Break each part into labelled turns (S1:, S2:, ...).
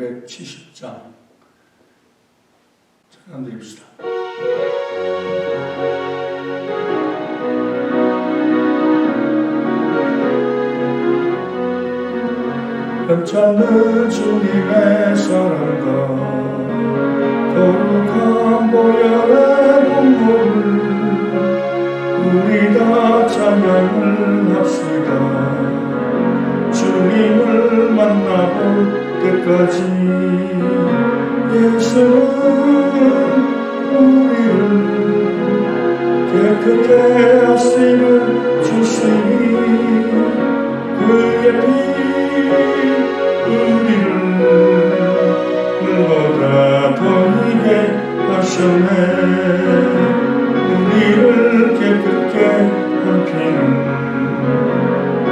S1: 370장 찬양 드립시다. 괜찮은 주님의 사랑과 거룩한 보혈의 눈물을 우리 다 찬양을 합시다. 주님을 만나볼 때까지 예수는 우리를 깨끗해 하시는 주시니 그의 피 우리를 물보다 더 이게 하셨네. 우리를 깨끗게 한 피는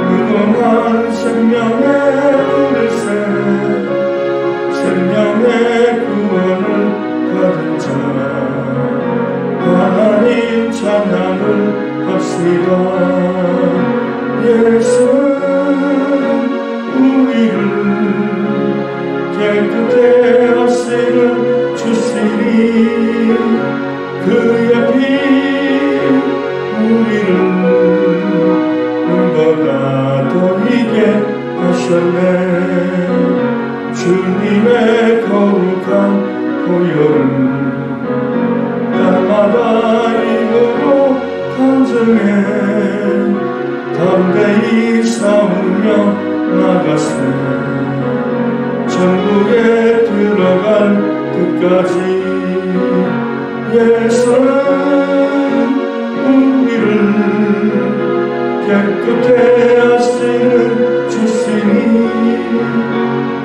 S1: 무궁한 생명의 물새, 생명의 구원을 받은 자 하나님 찬양을 합시다. 예수는 우리를 깨끗해 하시는 주시니 그의 피 우리를 눈보다 더 이게 하셨네. 주님의 거룩한 보혈은 날마다 입으로 간증해 담대히 싸우며 나가세. 천국에 들어갈 때까지 예수는 우리를 깨끗해 하시는 주시니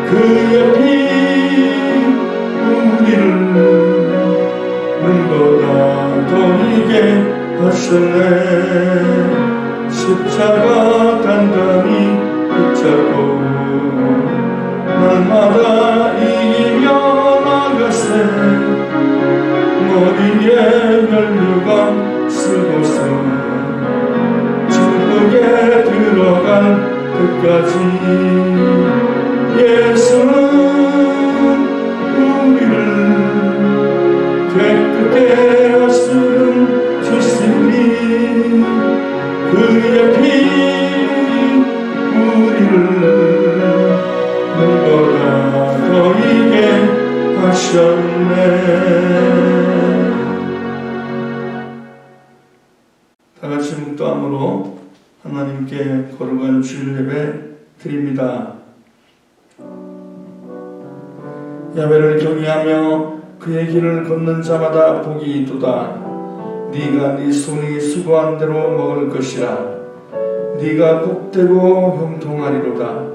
S1: 그의 피 우리를 눈보다 더 이게 하셨네. 십자가 단단히 붙잡고 날마다 이기며 나가세. 머리에 면류관 쓰고서 천국에 들어갈 때까지 예수는 우리를 깨끗해 하시는 주시니 그의 피 우리를 눈보다 더 이게 하셨네. 다같이 묵도함으로 하나님께 거룩한 주일 예배 드립니다. 야훼를 경외하며 그의 길을 걷는 자마다 복이 있도다. 네가 네 손이 수고한 대로 먹을 것이라. 네가 복되고 형통하리로다.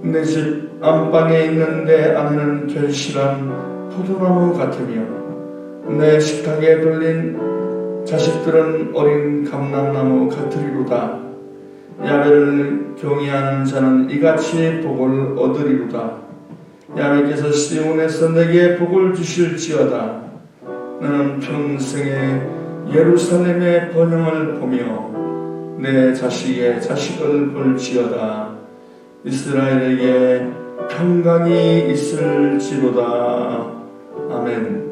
S1: 내 집 안방에 있는 내 아내는 결실한 포도나무 같으며 내 식탁에 돌린 자식들은 어린 감람나무 같으리로다. 야훼를 경외하는 자는 이같이 복을 얻으리로다. 야훼께서 시온에서 내게 복을 주실지어다. 나는 평생에 예루살렘의 번영을 보며 내 자식의 자식을 볼지어다. 이스라엘에게 평강이 있을지로다. 아멘.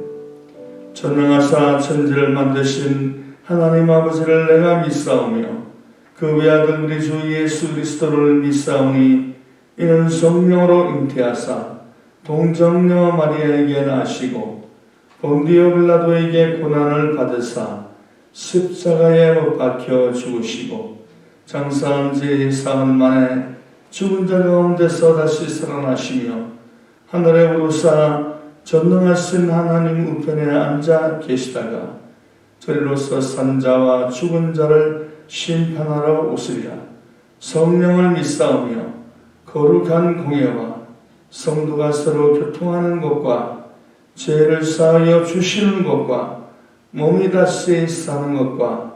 S1: 전능하사 천지를 만드신 하나님 아버지를 내가 믿사오며 그 외아들 우리 주 예수 그리스도를 믿사오니 이는 성령으로 잉태하사 동정녀 마리아에게 나시고 본디오 빌라도에게 고난을 받으사 십자가에 못 박혀 죽으시고 장사한 지 사흘 만에 죽은 자 가운데서 다시 살아나시며 하늘에 오르사 전능하신 하나님 우편에 앉아 계시다가 저리로서 산자와 죽은 자를 심판하러 오시리라. 성령을 믿사오며 거룩한 공예와 성도가 서로 교통하는 것과 죄를 사하여 주시는 것과 몸이 다시 사는 것과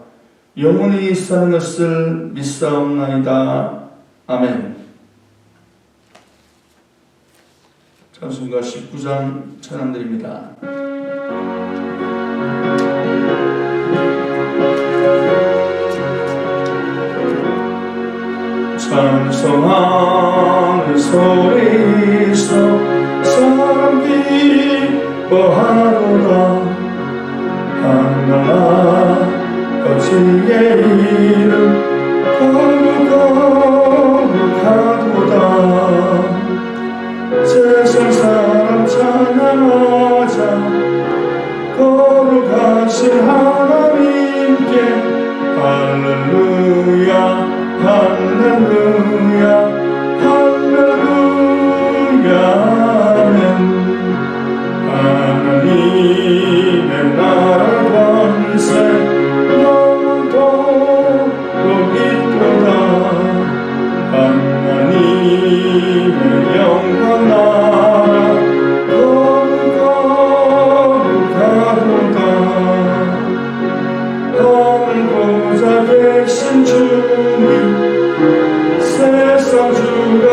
S1: 영원히 사는 것을 믿사옵나이다. 아멘. 찬송가 19장 찬양드립니다. 찬송하는 소리서 기뻐하도다. 하나 아버지의 이름 거룩하도다. 세상 사람 찬양하자. 거룩하신 하나님께 할렐루야 할렐루야 할렐루야 아멘. 하나님의 나라 권세 영원토록 있도다. 하나님의 영광 나라 거룩하도다. 하늘 보좌 계신 주님 세상 주가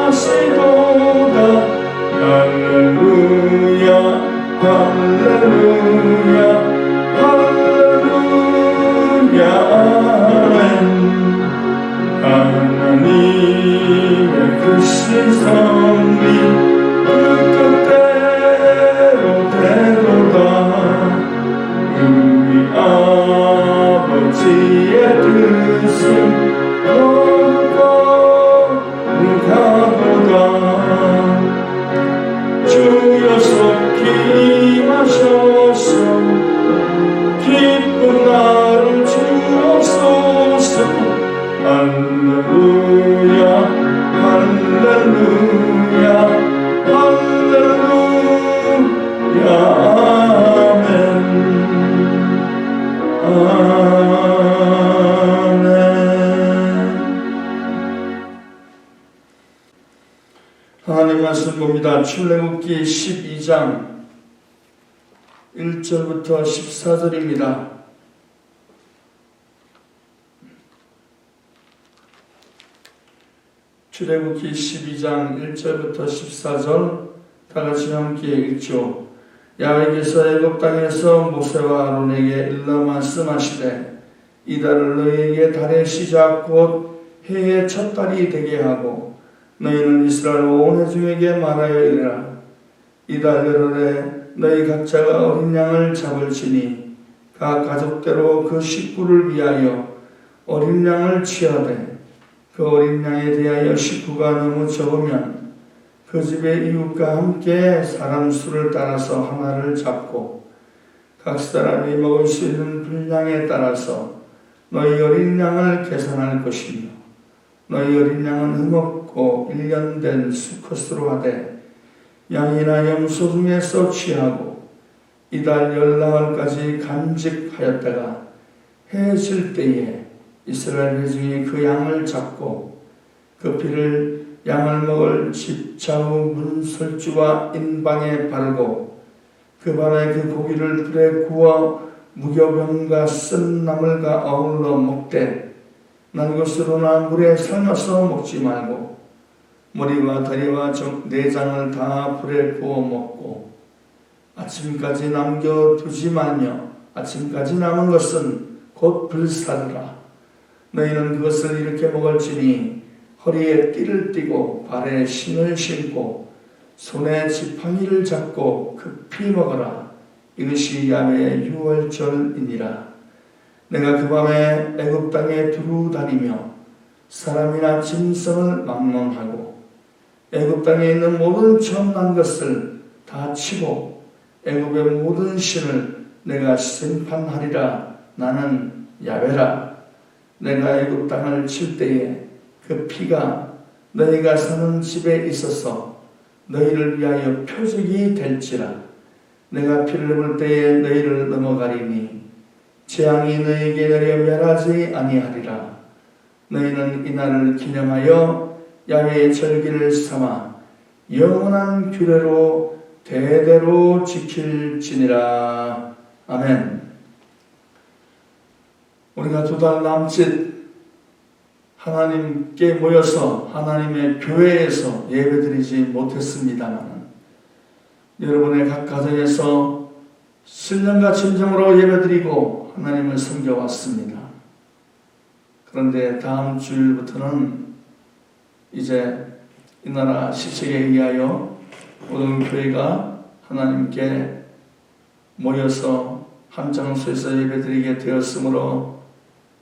S1: 하시도다. 할렐루야 할렐루야 할렐루야 아멘. 하나님의 크신 섭리 그 뜻대로 되도다. 우리 아버지의 뜻은 거룩하도다. 주여 속히 임하소서. 기쁜 나를 주옵소서. 할렐루야 할렐루야 할렐루야 아멘. 아멘. 하나님 말씀 봅니다. 출애굽기 12장 1절부터 14절입니다. 출애굽기 12장 1절부터 14절 다같이 함께 읽죠. 야훼께서 애굽 땅에서 모세와 아론에게 일러 말씀하시되 이 달을 너희에게 달의 시작 곧 해의 첫 달이 되게 하고 너희는 이스라엘 온 회중에게 말하여 이르라. 이 달 열흘에 너희 각자가 어린 양을 잡을지니 각 가족대로 그 식구를 위하여 어린 양을 취하되 그 어린 양에 대하여 식구가 너무 적으면 그 집의 이웃과 함께 사람 수를 따라서 하나를 잡고 각 사람이 먹을 수 있는 분량에 따라서 너희 어린 양을 계산할 것이며 너희 어린 양은 흠없고 1년 된 수컷으로 하되 양이나 염소 중에서 취하고 이달 열나흘까지 간직하였다가 해 질 때에 이스라엘 회중이 그 양을 잡고 그 피를 양을 먹을 집 좌우 문설주와 인방에 바르고 그 밤에 그 고기를 불에 구워 무교병과 쓴 나물과 어울러 먹되 난 것으로나 물에 삶아서 먹지 말고 머리와 다리와 내장을 다 불에 구워 먹고 아침까지 남겨두지 말며 아침까지 남은 것은 곧 불사르라. 너희는 그것을 이렇게 먹을지니 허리에 띠를 띠고 발에 신을 신고 손에 지팡이를 잡고 급히 먹어라. 이것이 야훼의 유월절이니라. 내가 그 밤에 애굽 땅에 두루 다니며 사람이나 짐승을 막론하고 애굽 땅에 있는 모든 처음 난 것을 다 치고 애굽의 모든 신을 내가 심판하리라. 나는 야훼라. 내가 애굽 땅을 칠 때에 그 피가 너희가 사는 집에 있어서 너희를 위하여 표적이 될지라. 내가 피를 흘릴 때에 너희를 넘어가리니 재앙이 너희에게 내려 멸하지 아니하리라. 너희는 이날을 기념하여 야훼의 절기를 삼아 영원한 규례로 대대로 지킬지니라. 아멘. 우리가 두 달 남짓 하나님께 모여서 하나님의 교회에서 예배드리지 못했습니다만 여러분의 각 가정에서 신령과 진정으로 예배드리고 하나님을 섬겨왔습니다. 그런데 다음 주일부터는 이제 이 나라 시책에 의하여 모든 교회가 하나님께 모여서 한 장소에서 예배드리게 되었으므로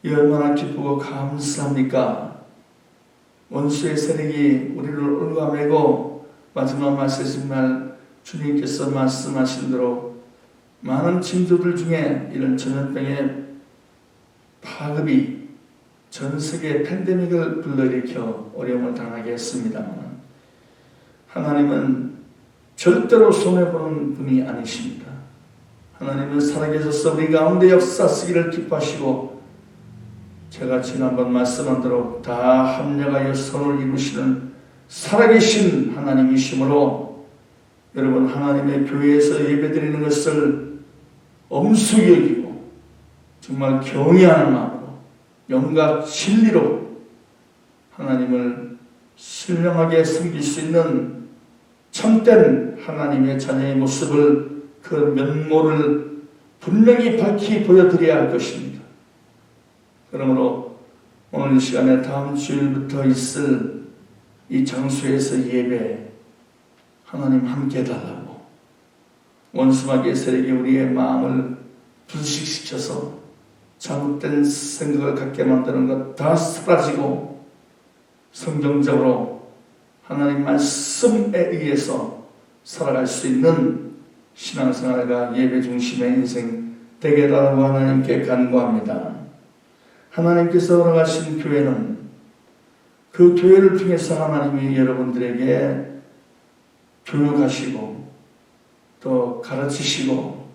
S1: 이 얼마나 기쁘고 감사합니까? 원수의 세력이 우리를 올가매고 마지막 메시지날 주님께서 말씀하신 대로 많은 징조들 중에 이런 전염병의 파급이 전 세계 팬데믹을 불러일으켜 어려움을 당하게 했습니다만 하나님은 절대로 손해보는 분이 아니십니다. 하나님은 살아계셔서 우리 가운데 역사하시기를 기뻐하시고 제가 지난번 말씀한 대로 다 합력하여 선을 이루시는 살아계신 하나님이시므로 여러분 하나님의 교회에서 예배드리는 것을 엄숙히 여기고 정말 경외하는 마음으로 영과 진리로 하나님을 신령하게 섬길 수 있는 참된 하나님의 자녀의 모습을 그 면모를 분명히 밝히 보여드려야 할 것입니다. 그러므로 오늘 이 시간에 다음 주일부터 있을 이 장소에서 예배 하나님 함께 해달라고 원수마귀의 세력이 우리의 마음을 불식시켜서 잘못된 생각을 갖게 만드는 것 다 사라지고 성경적으로 하나님 말씀에 의해서 살아갈 수 있는 신앙생활과 예배 중심의 인생 되게 해달라고 하나님께 간구합니다. 하나님께서 허락하신 교회는 그 교회를 통해서 하나님이 여러분들에게 교육하시고 또 가르치시고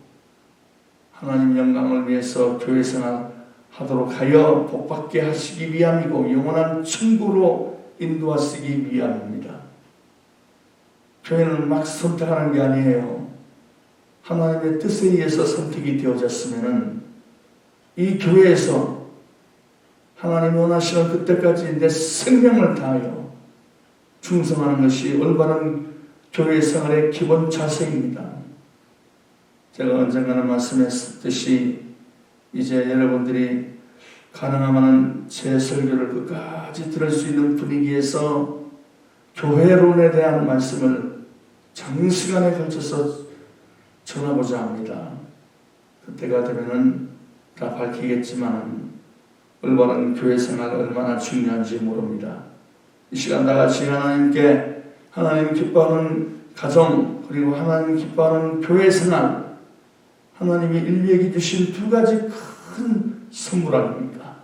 S1: 하나님 영광을 위해서 교회 생활 하도록 하여 복받게 하시기 위함이고 영원한 천국으로 인도하시기 위함입니다. 교회는 막 선택하는 게 아니에요. 하나님의 뜻에 의해서 선택이 되어졌으면 이 교회에서 하나님 원하시는 그때까지 내 생명을 다하여 충성하는 것이 올바른 교회 생활의 기본 자세입니다. 제가 언젠가는 말씀했듯이 이제 여러분들이 가능하면 제 설교를 끝까지 들을 수 있는 분위기에서 교회론에 대한 말씀을 장시간에 걸쳐서 전하고자 합니다. 그때가 되면은 다 밝히겠지만 올바른 교회 생활 얼마나 중요한지 모릅니다. 이 시간 다 같이 하나님께 하나님 기뻐하는 가정 그리고 하나님 기뻐하는 교회 생활 하나님이 인류에게 주신 두 가지 큰 선물 아닙니까?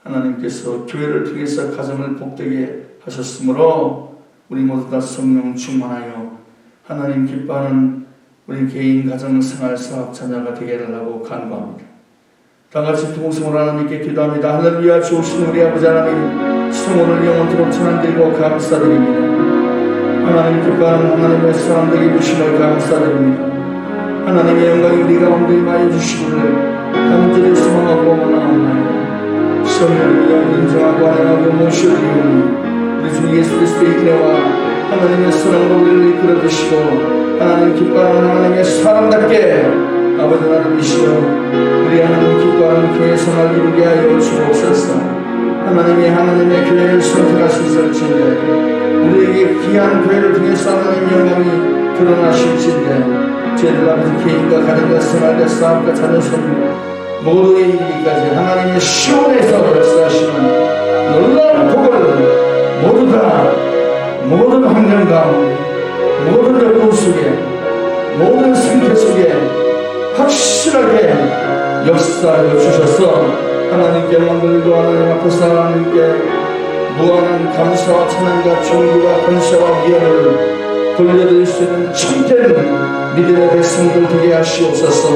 S1: 하나님께서 교회를 통해서 가정을 복되게 하셨으므로 우리 모두 다 성령 충만하여 하나님 기뻐하는 우리 개인 가정 생활 사업 자녀가 되게 해달라고 간구합니다. 다 같이 통성으로 하나님께 기도합니다. 할렐루야. 주오신 우리 아버지 하나님 성원을 영원토록 찬양드리고 감사드립니다. 하나님 기뻐하는 하나님의 사람 되게 주심을 감사드립니다. 하나님의 영광이 우리 가운데 임하여 주시기를 간절히 소망하고 원하옵나이다. 성령을 위하여 인정하고 환영하고 모셔드리오니 우리 주 예수 그리스도의 은혜와 하나님의 사랑으로 우리를 이끌어 주시고 하나님 기뻐하는 하나님의 사람답게 아버지 하나님이시여 우리 하나님 기뻐하는 교회 생활 이루게 하여 주옵소서. 하나님의 교회를 선택하실지인데 우리에게 귀한 교회를 통해서 하나님의 영광이 드러나실지인데 죄를 아버지 개인과 가정과 생활과 싸움과 자녀손 모두의 이르기까지 하나님의 시온에서 역사하시는 놀라운 복을 모든 환경 가운데 모든 여건 속에 모든 생태 속에 확실하게 역사하여 주셔서 하나님께 만들고 하나님 앞에서 하나님께 무한한 감사와 찬양과 존귀와 권세와 위엄을 돌려드릴 수 있는 참된 믿음의 백성들 되게 하시옵소서.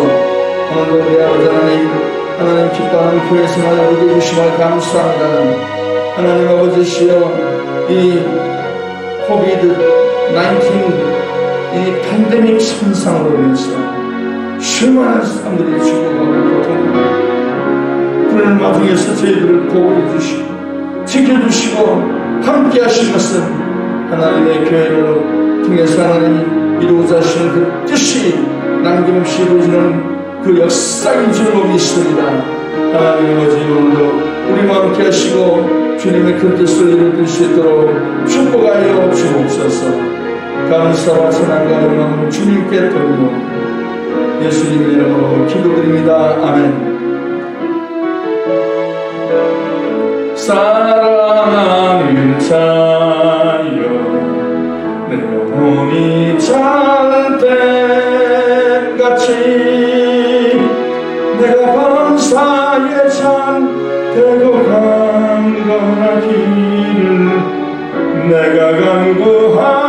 S1: 오늘도 우리 아버지 하나님 기뻐하는 교회 생활을 이루게 주심을 감사합니다. 하나님 아버지시여 이 코비드-19 이 팬데믹 현상으로 인해서 수많은 사람들이 죽어가고 고통하고 그런 마중에서 저희들을 보호해 주시고 지켜주시고 함께 하신 것은 하나님의 교회를 통해서 하나님이 이루고자 하시는 그 뜻이 남김없이 이루어지는 그 역사인 줄로 믿습니다. 하나님 아버지 오늘도 우리와 함께 하시고 주님의 그 뜻을 이룰 수 있도록 축복하여 주옵소서. 감사와 찬양과 영광을 주님께 돌리옵니다. 예수님의 이름으로 기도드립니다. 아멘. 사랑하는 자여, 내 영혼이 잘된같이 내가 범사에 참되고 강건하기를 내가 간구하노라.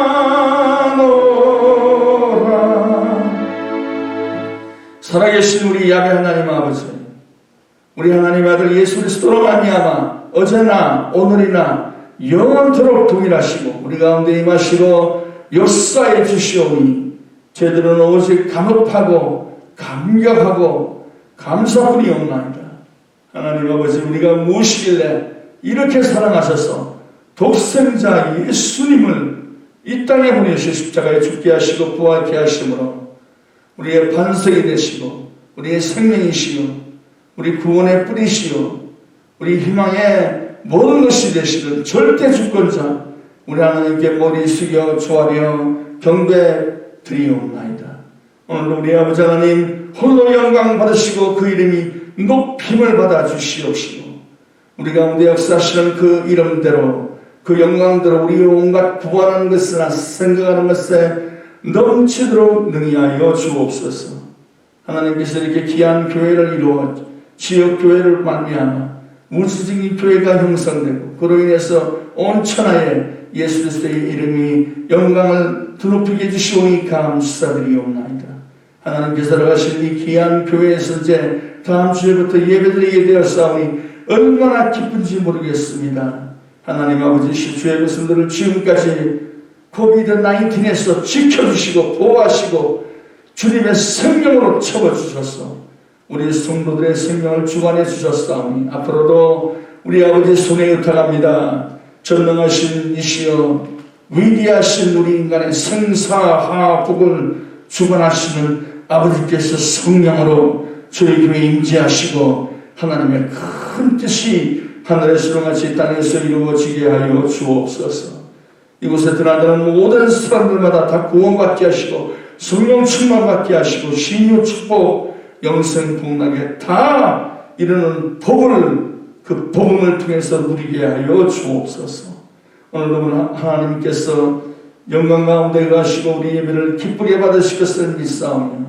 S1: 살아계신 우리 야훼 하나님 아버지, 우리 하나님 아들 예수 그리스도로 말미암아 어제나 오늘이나 영원토록 동일하시고 우리 가운데 임하시고 역사해 주시오니 저희들은 오직 감업하고 감격하고 감사뿐이옵나이다. 하나님 아버지, 우리가 무엇이길래 이렇게 사랑하셔서 독생자 예수님을 이 땅에 보내셔 십자가에 죽게 하시고 부활케 하심으로 우리의 반석이 되시고 우리의 생명이시요 우리 구원의 뿌리시요 우리 희망의 모든 것이 되시는 절대 주권자 우리 하나님께 머리 숙여 조아려 경배 드리옵나이다. 오늘도 우리 아버지 하나님 홀로 영광 받으시고 그 이름이 높임을 받아 주시옵시고 우리 가운데 역사하시는 그 이름대로 그 영광대로 우리 온갖 구하는 것이나 생각하는 것에 넘치도록 능히하여 주옵소서. 하나님께서 이렇게 귀한 교회를 이루어 지역교회를 말미암아 무수직인 교회가 형성되고 그로 인해서 온 천하에 예수 그리스도의 이름이 영광을 드높이게 해주시오니 감사드리옵나이다. 하나님께서 들어가신 이 귀한 교회에서 이제 다음 주에부터 예배드리게 되었사오니 얼마나 기쁜지 모르겠습니다. 하나님 아버지, 주의 백성들을 지금까지 코비드-19에서 지켜주시고 보호하시고 주님의 생명으로 채워주셔서 우리 성도들의 생명을 주관해 주셨사오니 앞으로도 우리 아버지 손에 의탁합니다. 전능하신 이시여 위대하신 우리 인간의 생사하복을 주관하시는 아버지께서 성령으로 저희 교회에 임재하시고 하나님의 큰 뜻이 하늘에서 같이 땅에서 이루어지게 하여 주옵소서. 이곳에 드나드는 모든 사람들마다 다 구원받게 하시고 성령 충만받게 하시고 신유 축복 영생 복락에 다 이루는 복을 그 복음을 통해서 누리게 하여 주옵소서. 오늘도 하나님께서 영광 가운데 가시고 우리 예배를 기쁘게 받으실 것을 믿사오며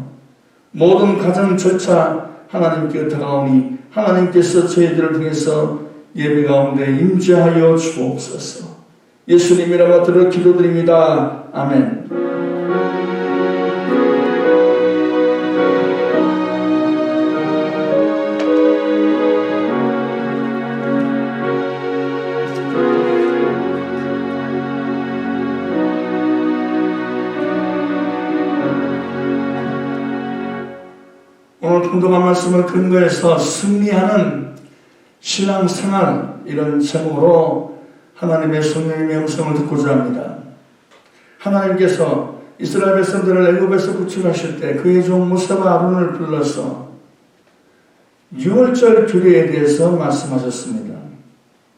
S1: 모든 가정조차 하나님께 다가오니 하나님께서 저희들을 통해서 예배 가운데 임재하여 주옵소서. 예수님 이름으로 들어 기도드립니다. 아멘. 오늘 통독한 말씀을 근거해서 승리하는 신앙생활 이런 제목으로 하나님의 성령님의 음성을 듣고자 합니다. 하나님께서 이스라엘 백성들을 애굽에서 구출하실 때 그의 종 모세와 아론을 불러서 6월절 규례에 대해서 말씀하셨습니다.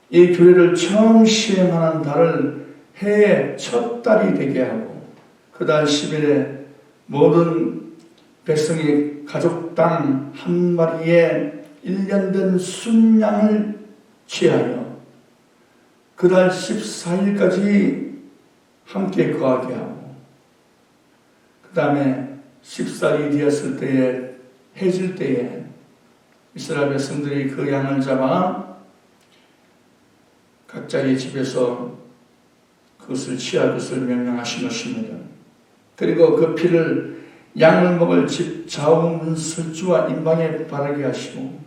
S1: 이 규례를 처음 시행하는 달을 해의 첫 달이 되게 하고 그 달 10일에 모든 백성이 가족당 한 마리의 1년 된 순양을 취하여 그 달 14일까지 함께 거하게 하고 그 다음에 14일이 되었을 때에 해질 때에 이스라엘 백성들이 그 양을 잡아 각자의 집에서 그것을 취할 것을 명령하신 것입니다. 그리고 그 피를 양을 먹을 집 좌우 설주와 임방에 바르게 하시고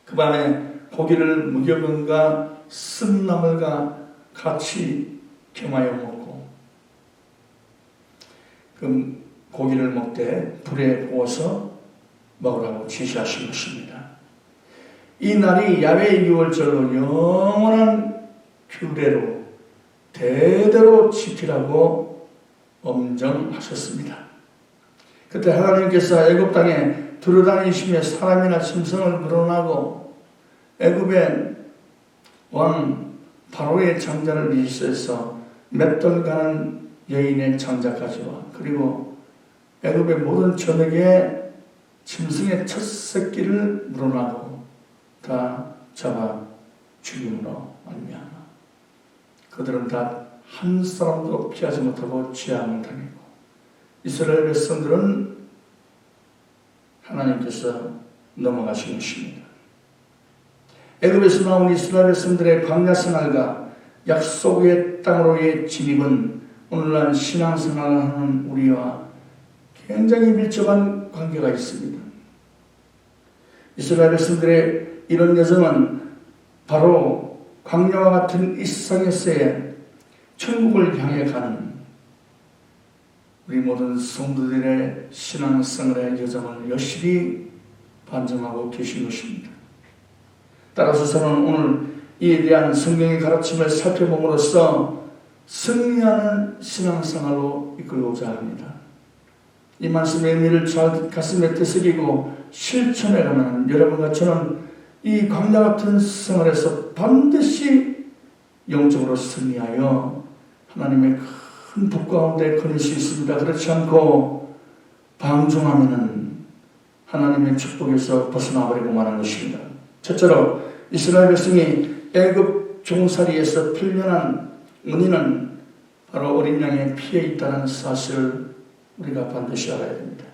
S1: 그 밤에 고기를 무교병과 쓴나물과 같이 겸하여 먹고 그 고기를 먹되 불에 구워서 먹으라고 지시하신 것입니다. 이 날이 야훼의 6월절로 영원한 규례로 대대로 지키라고 엄정하셨습니다. 그때 하나님께서 애굽 땅에 두루다니시며 사람이나 짐승을 물어나고 애굽의 왕 바로의 장자를 미시해서 맷돌 가는 여인의 장자까지와 그리고 애굽의 모든 전역에 짐승의 첫 새끼를 물어나고 다 잡아 죽임으로 말미암아 그들은 다 한 사람도 피하지 못하고 재앙을 당했고 이스라엘 백성들은 하나님께서 넘어가신 것입니다. 애굽에서 나온 이스라엘 백성들의 광야 생활과 약속의 땅으로의 진입은 오늘날 신앙생활을 하는 우리와 굉장히 밀접한 관계가 있습니다. 이스라엘 백성들의 이런 여정은 바로 광야와 같은 이 세상에서의 천국을 향해 가는 우리 모든 성도들의 신앙생활의 여정을 여실히 반증하고 계신 것입니다. 따라서 저는 오늘 이에 대한 성경의 가르침을 살펴봄으로써 승리하는 신앙생활로 이끌고자 합니다. 이 말씀의 의미를 잘 가슴에 되새기고 실천해가면 여러분과 저는 이 광야 같은 생활에서 반드시 영적으로 승리하여 하나님의 큰 복 가운데 거닐 수 있습니다. 그렇지 않고 방종하면 하나님의 축복에서 벗어나버리고 마는 것입니다. 첫째로 이스라엘 백성이 애굽 종살이에서 풀려난 원인은 바로 어린 양의 피에 있다는 사실을 우리가 반드시 알아야 됩니다.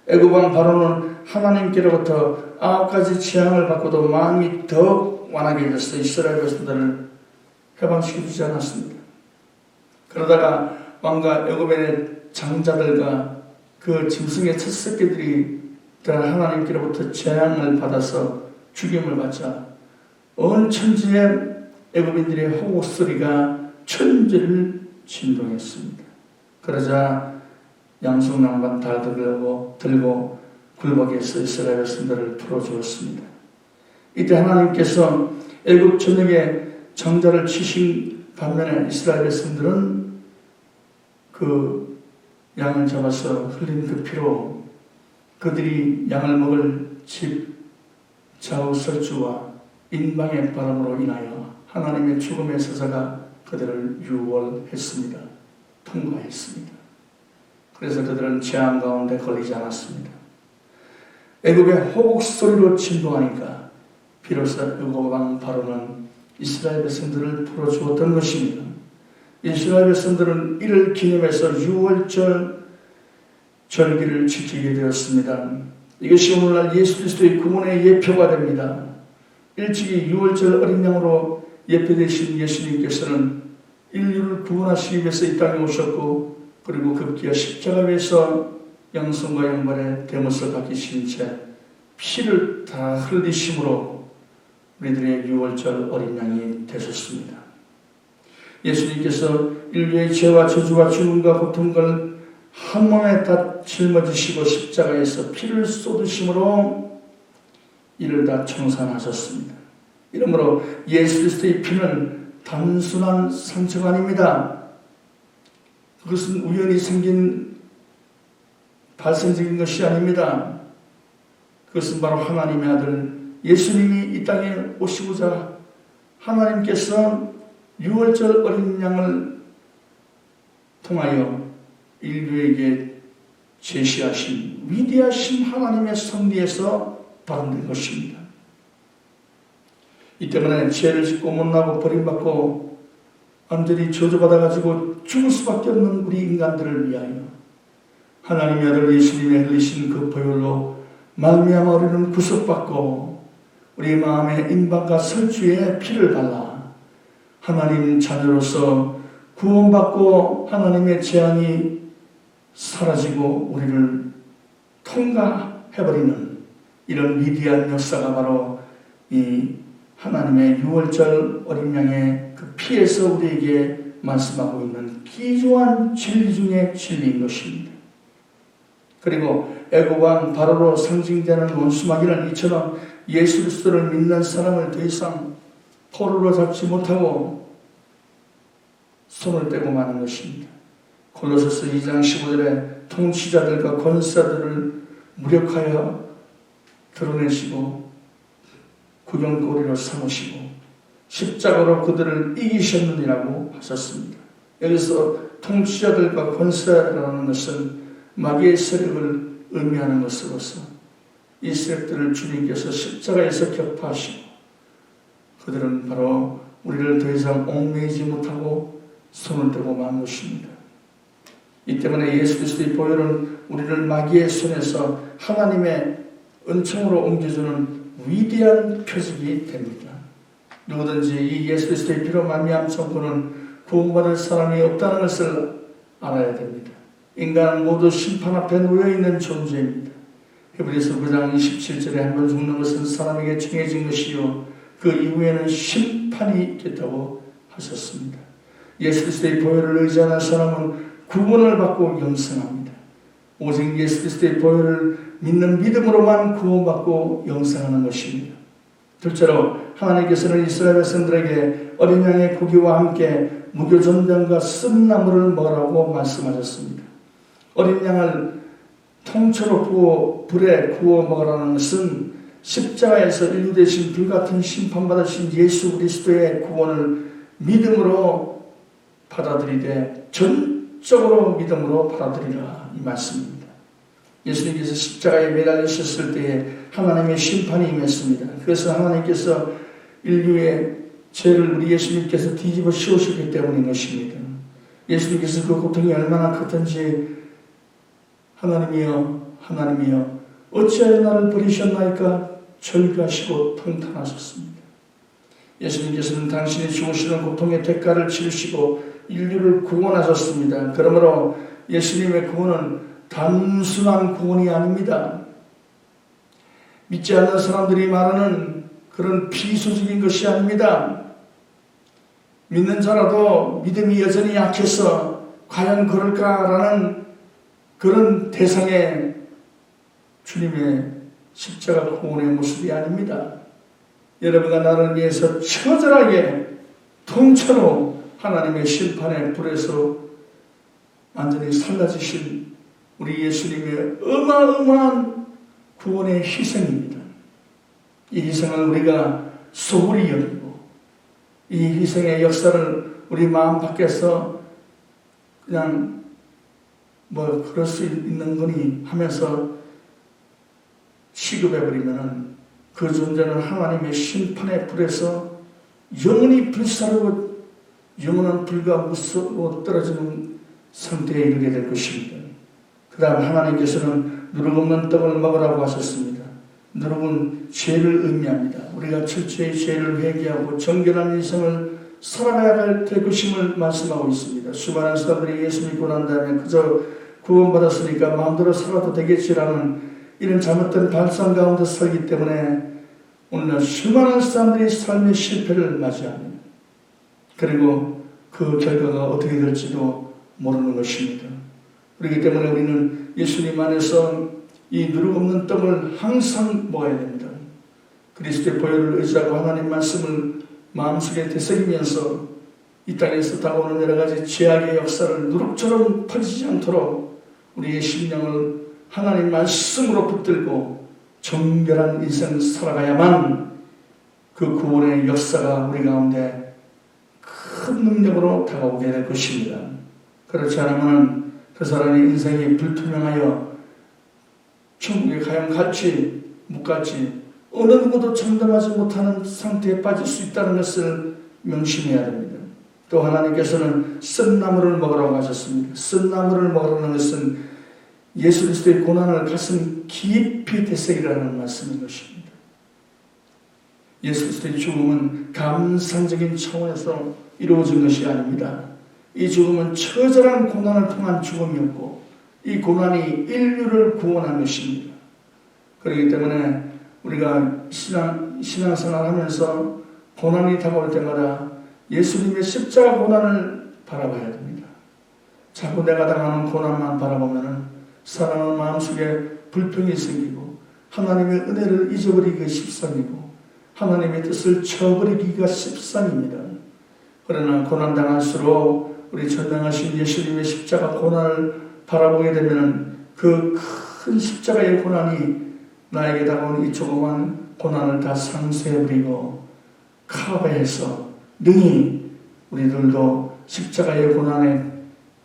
S1: 애굽 왕 바로는 하나님께로부터 9가지 재앙을 받고도 마음이 더욱 완악해져서 이스라엘 백성들을 해방시켜주지 않았습니다. 그러다가 왕과 애굽의 장자들과 그 짐승의 첫 새끼들이 하나님께로부터 재앙을 받아서 죽임을 받자 온 천지의 애굽인들의 호곡 소리가 천지를 진동했습니다. 그러자 양손양반 다 들고 굴복해서 이스라엘 백성들을 풀어주었습니다. 이때 하나님께서 애굽 전역에 장자를 치신 반면에 이스라엘 백성들은 그 양을 잡아서 흘린 그 피로 그들이 양을 먹을 집 좌우설주와 인방의 바람으로 인하여 하나님의 죽음의 사자가 그들을 유월했습니다. 통과했습니다. 그래서 그들은 재앙 가운데 걸리지 않았습니다. 애굽의 호국 소리로 진동하니까 비로소 애굽 왕 바로는 이스라엘 백성들을 풀어주었던 것입니다. 이스라엘 백성들은 이를 기념해서 유월절 절기를 지키게 되었습니다. 이것이 오늘날 예수 그리스도의 구원의 예표가 됩니다. 일찍이 유월절 어린 양으로 예표되신 예수님께서는 인류를 구원하시기 위해서 이 땅에 오셨고 그리고 급기야 십자가 위에서 양손과 양발에 대못을 박히신 채 피를 다 흘리심으로 우리들의 유월절 어린 양이 되셨습니다. 예수님께서 인류의 죄와 저주와 죽음과 고통을 한 몸에 다 짊어지시고 십자가에서 피를 쏟으심으로 이를 다 청산하셨습니다. 이러므로 예수 그리스도의 피는 단순한 상처가 아닙니다. 그것은 우연히 생긴 발생적인 것이 아닙니다. 그것은 바로 하나님의 아들 예수님이 이 땅에 오시고자 하나님께서 유월절 어린 양을 통하여 인류에게 제시하신 위대하신 하나님의 섭리에서 발현된 것입니다. 이 때문에 죄를 짓고 못나고 버림받고 완전히 저주받아가지고 죽을 수밖에 없는 우리 인간들을 위하여 하나님의 아들 예수님의 흘리신 그 보혈로 말미암아 우리는 구속받고 우리 마음의 인방과 설주에 피를 발라 하나님 자녀로서 구원받고 하나님의 재앙이 사라지고 우리를 통과해버리는 이런 위대한 역사가 바로 이 하나님의 유월절 어린 양의 그 피에서 우리에게 말씀하고 있는 기조한 진리 중의 진리인 것입니다. 그리고 애굽 왕 바로로 상징되는 원수마귀는 이처럼 예수 그리스도를 믿는 사람을 더 이상 포로로 잡지 못하고 손을 떼고 마는 것입니다. 골로새서 2장 15절에 통치자들과 권세자들을 무력하여 드러내시고 구경거리로 삼으시고 십자가로 그들을 이기셨느니라고 하셨습니다. 여기서 통치자들과 권세라는 것은 마귀의 세력을 의미하는 것으로서 이 세력들을 주님께서 십자가에서 격파하시고 그들은 바로 우리를 더 이상 얽매이지 못하고 손을 떼고 만 것입니다. 이 때문에 예수 그리스도의 보혈은 우리를 마귀의 손에서 하나님의 은총으로 옮겨주는 위대한 표적이 됩니다. 누구든지 이 예수 그리스도의 피로 말미암은 그는 구원받을 사람이 없다는 것을 알아야 됩니다. 인간은 모두 심판 앞에 놓여있는 존재입니다. 히브리서 9장 27절에 한 번 죽는 것은 사람에게 정해진 것이요 그 이후에는 심판이 있겠다고 하셨습니다. 예수 그리스도의 보혈을 의지하는 사람은 구원을 받고 영생합니다. 오직 예수 그리스도의 보혈을 믿는 믿음으로만 구원받고 영생하는 것입니다. 둘째로 하나님께서는 이스라엘 백성들에게 어린 양의 고기와 함께 무교전병과 쓴나물을 먹으라고 말씀하셨습니다. 어린 양을 통째로 구워 불에 구워 먹으라는 것은 십자가에서 인류 대신 불같은 심판받으신 예수 그리스도의 구원을 믿음으로 받아들이되 전적으로 믿음으로 받아들이라 이 말씀입니다. 예수님께서 십자가에 매달리셨을 때에 하나님의 심판이 임했습니다. 그래서 하나님께서 인류의 죄를 우리 예수님께서 뒤집어 씌우셨기 때문인 것입니다. 예수님께서 그 고통이 얼마나 컸던지 하나님이여 하나님이여 어찌하여 나를 버리셨나이까 절규하시고 통탄하셨습니다. 예수님께서는 당신이 죽으시는 고통의 대가를 치르시고 인류를 구원하셨습니다. 그러므로 예수님의 구원은 단순한 구원이 아닙니다. 믿지 않는 사람들이 말하는 그런 비수적인 것이 아닙니다. 믿는 자라도 믿음이 여전히 약해서 과연 그럴까라는 그런 대상의 주님의 십자가 구원의 모습이 아닙니다. 여러분과 나를 위해서 처절하게 통째로 하나님의 심판의 불에서 완전히 살라지신 우리 예수님의 어마어마한 구원의 희생입니다. 이 희생을 우리가 소홀히 여기고 이 희생의 역사를 우리 마음 밖에서 그냥 그럴 수 있는 거니 하면서 취급해버리면 그 존재는 하나님의 심판의 불에서 영원히 불사르고 영원한 불과 무서워 떨어지는 상태에 이르게 될 것입니다. 그 다음 하나님께서는 누룩 없는 떡을 먹으라고 하셨습니다. 누룩은 죄를 의미합니다. 우리가 철저히 죄를 회개하고 정결한 인생을 살아가야 될 것임을 말씀하고 있습니다. 수많은 사람들이 예수 믿고 난 다음에 그저 구원받았으니까 마음대로 살아도 되겠지라는 이런 잘못된 발상 가운데 살기 때문에 오늘날 수많은 사람들이 삶의 실패를 맞이합니다. 그리고 그 결과가 어떻게 될지도 모르는 것입니다. 그렇기 때문에 우리는 예수님 안에서 이 누룩 없는 떡을 항상 먹어야 됩니다. 그리스도의 보혈을 의지하고 하나님 말씀을 마음속에 되새기면서 이 땅에서 다가오는 여러 가지 죄악의 역사를 누룩처럼 퍼지지 않도록 우리의 심령을 하나님 말씀으로 붙들고 정결한 인생을 살아가야만 그 구원의 역사가 우리 가운데 큰 능력으로 다가오게 될 것입니다. 그렇지 않으면 그 사람의 인생이 불투명하여 천국에 과연 갈지 못 갈지 어느 누구도 장담하지 못하는 상태에 빠질 수 있다는 것을 명심해야 됩니다. 또 하나님께서는 쓴나물을 먹으라고 하셨습니다. 쓴나물을 먹으라는 것은 예수 그리스도의 고난을 가슴 깊이 되새기라는 말씀인 것입니다. 예수 그리스도의 죽음은 감상적인 차원에서 이루어진 것이 아닙니다. 이 죽음은 처절한 고난을 통한 죽음이었고 이 고난이 인류를 구원한 것입니다. 그렇기 때문에 우리가 신앙생활 하면서 고난이 다가올 때마다 예수님의 십자가 고난을 바라봐야 됩니다. 자꾸 내가 당하는 고난만 바라보면 사랑하는 마음속에 불평이 생기고 하나님의 은혜를 잊어버리기가 십상이고 하나님의 뜻을 저버리기가 십상입니다. 그러나 고난당할수록 우리 전능하신 예수님의 십자가 고난을 바라보게 되면 그 큰 십자가의 고난이 나에게 다가오는 이 조그만 고난을 다 상쇄해버리고 커버해서 능히 우리들도 십자가의 고난의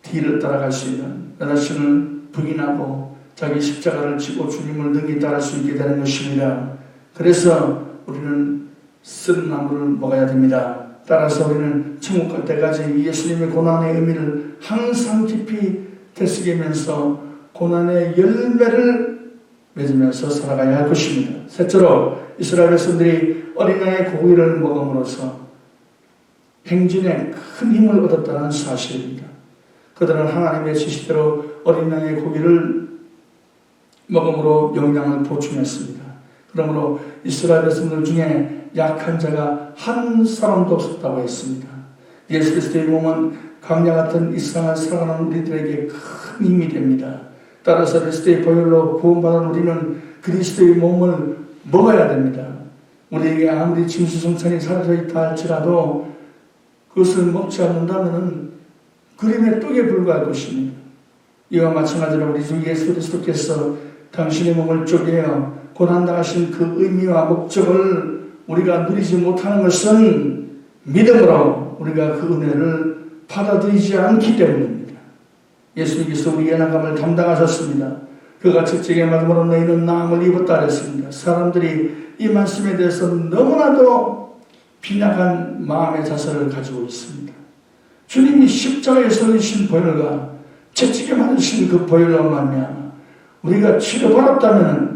S1: 뒤를 따라갈 수 있는 나 자신을 부인하고 자기 십자가를 지고 주님을 능히 따를 수 있게 되는 것입니다. 그래서 우리는 쓴 나무를 먹어야 됩니다. 따라서 우리는 천국 갈 때까지 예수님의 고난의 의미를 항상 깊이 되새기면서 고난의 열매를 맺으면서 살아가야 할 것입니다. 셋째로 이스라엘 백성들이 어린 양의 고기를 먹음으로써 행진에 큰 힘을 얻었다는 사실입니다. 그들은 하나님의 지시대로 어린 양의 고기를 먹음으로 영양을 보충했습니다. 그러므로 이스라엘 백성들 중에 약한 자가 한 사람도 없었다고 했습니다. 예수 그리스도의 몸은 강야 같은 이 세상을 살아가는 우리들에게 큰 힘이 됩니다. 따라서 그리스도의 보혈로 구원받은 우리는 그리스도의 몸을 먹어야 됩니다. 우리에게 아무리 진수성찬이 사라져 있다 할지라도 그것을 먹지 않는다면 그림의 떡에 불과할 것입니다. 이와 마찬가지로 우리 주 예수 그리스도께서 당신의 몸을 쪼개어 고난당하신 그 의미와 목적을 우리가 누리지 못하는 것은 믿음으로 우리가 그 은혜를 받아들이지 않기 때문입니다. 예수님께서 우리의 나감을 담당하셨습니다. 그가 채찍에 맞음으로 너희는 나음을 입었다 했습니다. 사람들이 이 말씀에 대해서 너무나도 빈약한 마음의 자세를 가지고 있습니다. 주님이 십자가에서 흘리신 보혈과 채찍에 맞으신 그 보혈로 말미암아 우리가 치료받았다면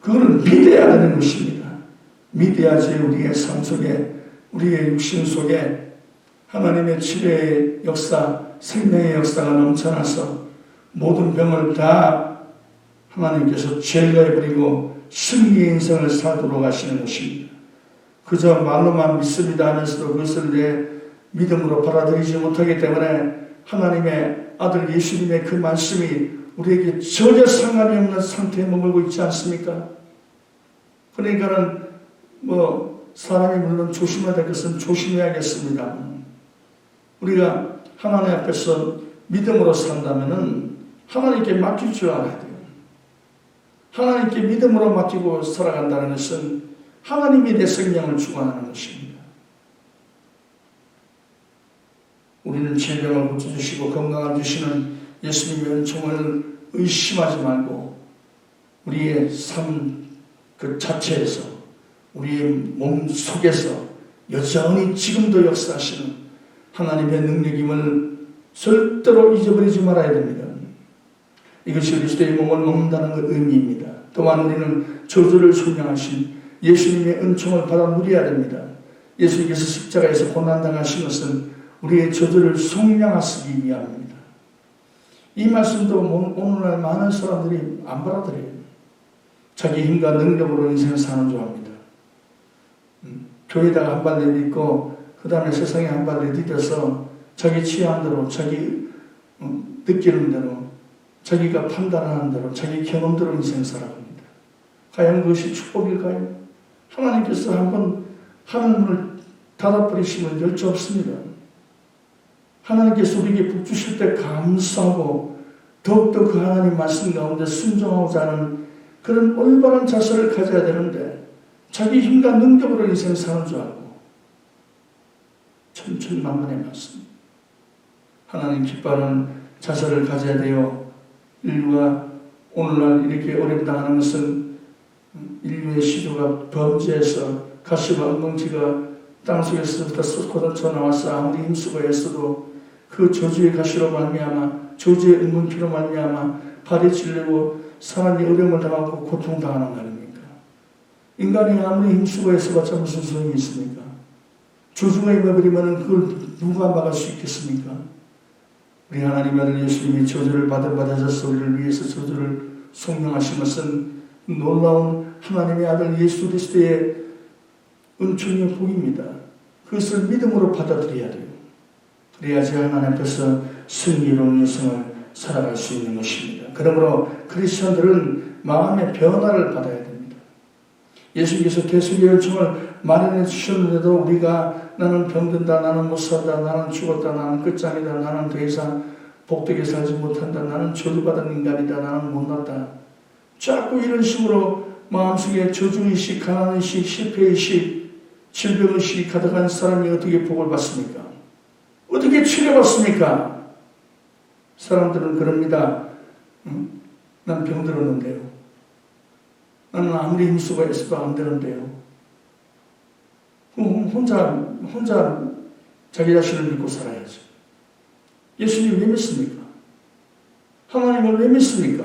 S1: 그거는 믿어야 되는 것입니다. 믿어야지 우리의 삶 속에, 우리의 육신 속에 하나님의 치료의 역사, 생명의 역사가 넘쳐나서 모든 병을 다 하나님께서 제거해버리고 승리의 인생을 살도록 하시는 것입니다. 그저 말로만 믿습니다 하면서도 그것을 내 믿음으로 받아들이지 못하기 때문에 하나님의 아들 예수님의 그 말씀이 우리에게 전혀 상관이 없는 상태에 머물고 있지 않습니까? 그러니까는 사람이 물론 조심해야 될 것은 조심해야겠습니다. 우리가 하나님 앞에서 믿음으로 산다면은 하나님께 맡길 줄 알아야 돼요. 하나님께 믿음으로 맡기고 살아간다는 것은 하나님이 내 생명을 주관하는 것입니다. 우리는 질병을 고쳐주시고 건강을 주시는 예수님의 은총을 의심하지 말고 우리의 삶 그 자체에서 우리의 몸 속에서 여전히 지금도 역사하시는 하나님의 능력임을 절대로 잊어버리지 말아야 됩니다. 이것이 그리스도의 몸을 먹는다는 그 의미입니다. 또한 우리는 저주를 순양하신 예수님의 은총을 받아 누려야 됩니다. 예수님께서 십자가에서 고난당하신 것은 우리의 저주를 속량하시기 위함입니다. 이 말씀도 오늘날 많은 사람들이 안 받아들여요. 자기 힘과 능력으로 인생을 사는 줄 압니다. 교회에다가 한 발 내딛고 그 다음에 세상에 한 발 내딛어서 자기 취향대로, 자기 느끼는 대로, 자기가 판단하는 대로, 자기 경험대로 인생을 살아갑니다. 과연 그것이 축복일까요? 하나님께서 한번 하늘문을 닫아버리시면 열지 없습니다. 하나님께서 우리에게 복 주실 때 감사하고 더욱더 그 하나님 말씀 가운데 순종하고자 하는 그런 올바른 자세를 가져야 되는데 자기 힘과 능력으로 인생을 사는 줄 알고 천천만만해 맞습니다. 하나님 기뻐하는 자세를 가져야 돼요. 인류가 오늘날 이렇게 어렵다는 것은 인류의 시조가 범죄해서 가시와 엉겅지가 땅속에서부터 솟구쳐 나와서 아무리 힘쓰고 애써도 그 저주의 가시로 말미암아 저주의 은문피로 말미암아 발이 찔리고 사람이 어려움을 당하고 고통당하는 거 아닙니까? 인간이 아무리 힘쓰고 애써봤자 무슨 소용이 있습니까? 저주가 임해버리면 그걸 누가 막을 수 있겠습니까? 우리 하나님 아들 예수님이 저주를 받으셔서 우리를 위해서 저주를 속량하신 것은 놀라운 하나님의 아들 예수 그리스도의 은총의 복입니다. 그것을 믿음으로 받아들여야 돼요. 그래야지 하나님 앞에서 승리로운 인생을 살아갈 수 있는 것입니다. 그러므로 크리스천들은 마음의 변화를 받아야 됩니다. 예수님께서 대속의 은총을 마련해 주셨는데도 우리가 나는 병든다, 나는 못 산다, 나는 죽었다, 나는 끝장이다, 나는 더 이상 복되게 살지 못한다, 나는 저주받은 인간이다, 나는 못났다. 자꾸 이런 식으로 마음속에 저주의식, 가난의식, 실패의식, 질병의식이 가득한 사람이 어떻게 복을 받습니까? 어떻게 치료받습니까? 사람들은 그럽니다. 응? 난 병들었는데요. 나는 아무리 힘쓰고 애써도 안 되는데요. 혼자 자기 자신을 믿고 살아야죠. 예수님 왜 믿습니까? 하나님을 왜 믿습니까?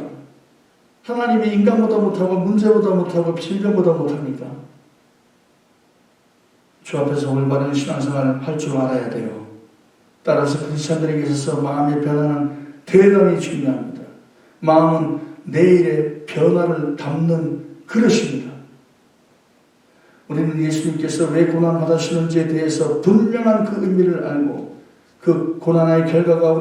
S1: 하나님이 인간보다 못하고 문제보다 못하고 질병보다 못합니까? 주 앞에서 올바른 신앙생활을 할 줄 알아야 돼요. 따라서 크리스찬들에게 있어서 마음의 변화는 대단히 중요합니다. 마음은 내일의 변화를 담는 그릇입니다. 우리는 예수님께서 왜 고난받으시는지에 대해서 분명한 그 의미를 알고 그 고난의 결과가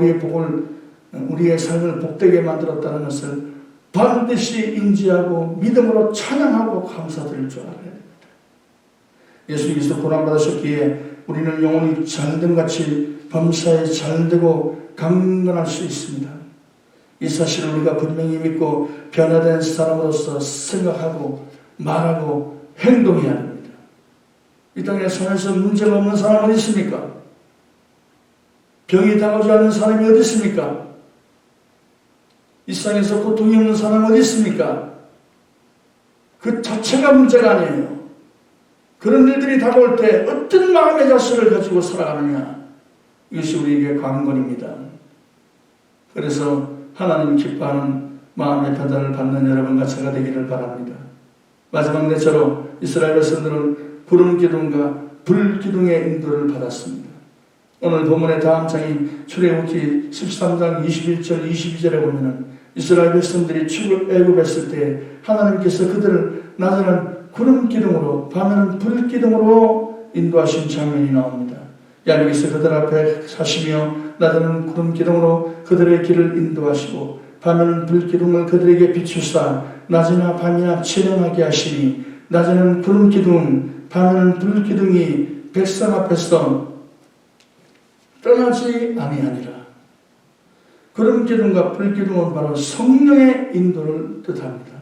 S1: 우리의 삶을 복되게 만들었다는 것을 반드시 인지하고 믿음으로 찬양하고 감사드릴 줄 알아야 됩니다. 예수님께서 고난받으셨기에 우리는 영혼이 잘됨같이 범사에 잘되고 강건할 수 있습니다. 이 사실을 우리가 분명히 믿고 변화된 사람으로서 생각하고 말하고 행동해야 합니다. 이 땅에 살아서 문제가 없는 사람 어디 있습니까? 병이 다가오지 않는 사람이 어디 있습니까? 이 세상에서 고통이 없는 사람 어디 있습니까? 그 자체가 문제가 아니에요. 그런 일들이 다가올 때 어떤 마음의 자세를 가지고 살아가느냐, 이것이 우리에게 관건입니다. 그래서 하나님 기뻐하는 마음의 변화를 받는 여러분과 제가 되기를 바랍니다. 마지막 내처로 이스라엘 백성들은 구름 기둥과 불 기둥의 인도를 받았습니다. 오늘 본문의 다음 장인 출애굽기 13장 21절 22절에 보면은 이스라엘 백성들이 출애굽 애굽했을 때 하나님께서 그들을 낮에는 구름 기둥으로 밤에는 불 기둥으로 인도하신 장면이 나옵니다. 야곱께서 그들 앞에 사시며 낮에는 구름 기둥으로 그들의 길을 인도하시고 밤에는 불 기둥을 그들에게 비추사 낮이나 밤이나 칠행하게 하시니 낮에는 구름 기둥 밤에는 불 기둥이 백성 앞에서 떠나지 아니하니라. 구름 기둥과 불 기둥은 바로 성령의 인도를 뜻합니다.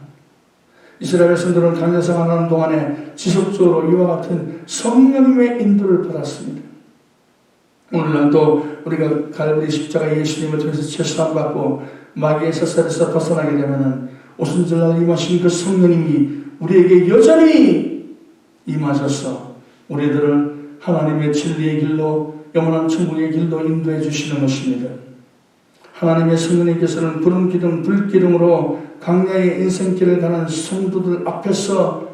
S1: 이스라엘 백성들은 광야 생활하는 동안에 지속적으로 이와 같은 성령님의 인도를 받았습니다. 오늘날도 우리가 갈보리 십자가 예수님을 통해서 최소한받고 마귀의 사살에서 벗어나게 되면 오순절날 임하신 그 성령님이 우리에게 여전히 임하셔서 우리들을 하나님의 진리의 길로 영원한 천국의 길로 인도해 주시는 것입니다. 하나님의 성령님께서는 구름 기둥, 불 기둥으로 광야의 인생길을 가는 성도들 앞에서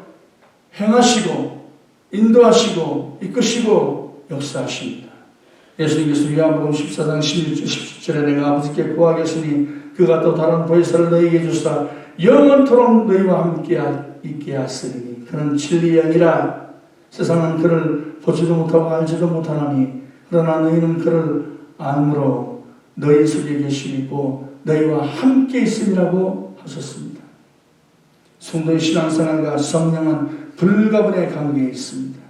S1: 행하시고 인도하시고 이끄시고 역사하십니다. 예수님께서 요한복음 14장 16절 17절에 내가 아버지께 구하겠으니 그가 또 다른 보혜사를 너희에게 주사 영원토록 너희와 함께 있게 하시니 그는 진리의 영이라. 세상은 그를 보지도 못하고 알지도 못하나니 그러나 너희는 그를 안으로 너희 속에 계시고 너희와 함께 있음이라고 하셨습니다. 성도의 신앙생활과 성령은 불가분의 관계에 있습니다.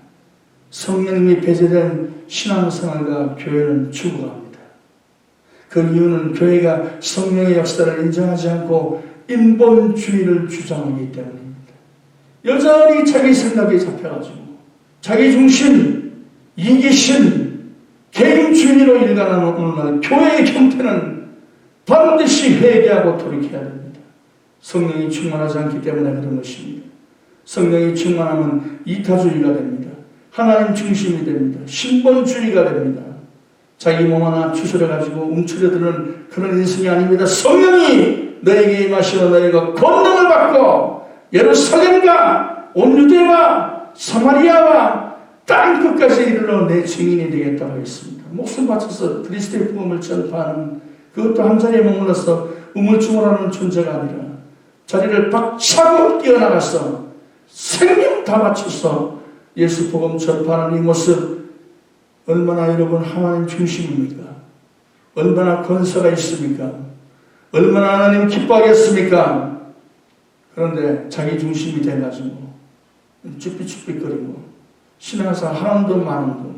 S1: 성령님이 배제된 신앙생활과 교회는 죽어갑니다. 그 이유는 교회가 성령의 역사를 인정하지 않고 인본주의를 주장하기 때문입니다. 여전히 자기 생각에 잡혀가지고 자기 중심, 이기심, 개인주의로 일관하는 오늘날 교회의 형태는 반드시 회개하고 돌이켜야 됩니다. 성령이 충만하지 않기 때문에 그런 것입니다. 성령이 충만하면 이타주의가 됩니다. 하나님 중심이 됩니다. 신본주의가 됩니다. 자기 몸 하나 추스려가지고 움츠려드는 그런 인생이 아닙니다. 성령이 너에게 임하시어 너희가 권능을 받고 예루살렘과 온 유대와 사마리아와 땅 끝까지 이르러 내 증인이 되겠다고 했습니다. 목숨 바쳐서 그리스도의 복음을 전파하는, 그것도 한 자리에 머물러서 우물쭈물하는 존재가 아니라 자리를 박차고 뛰어나가서 생명 다 바쳐서 예수 복음 전파하는 이 모습, 얼마나 여러분 하나님 중심입니까? 얼마나 권세가 있습니까? 얼마나 하나님 기뻐하겠습니까? 그런데 자기 중심이 돼가지고 쭈삣쭈삣거리고 신앙생활 하나도 많은도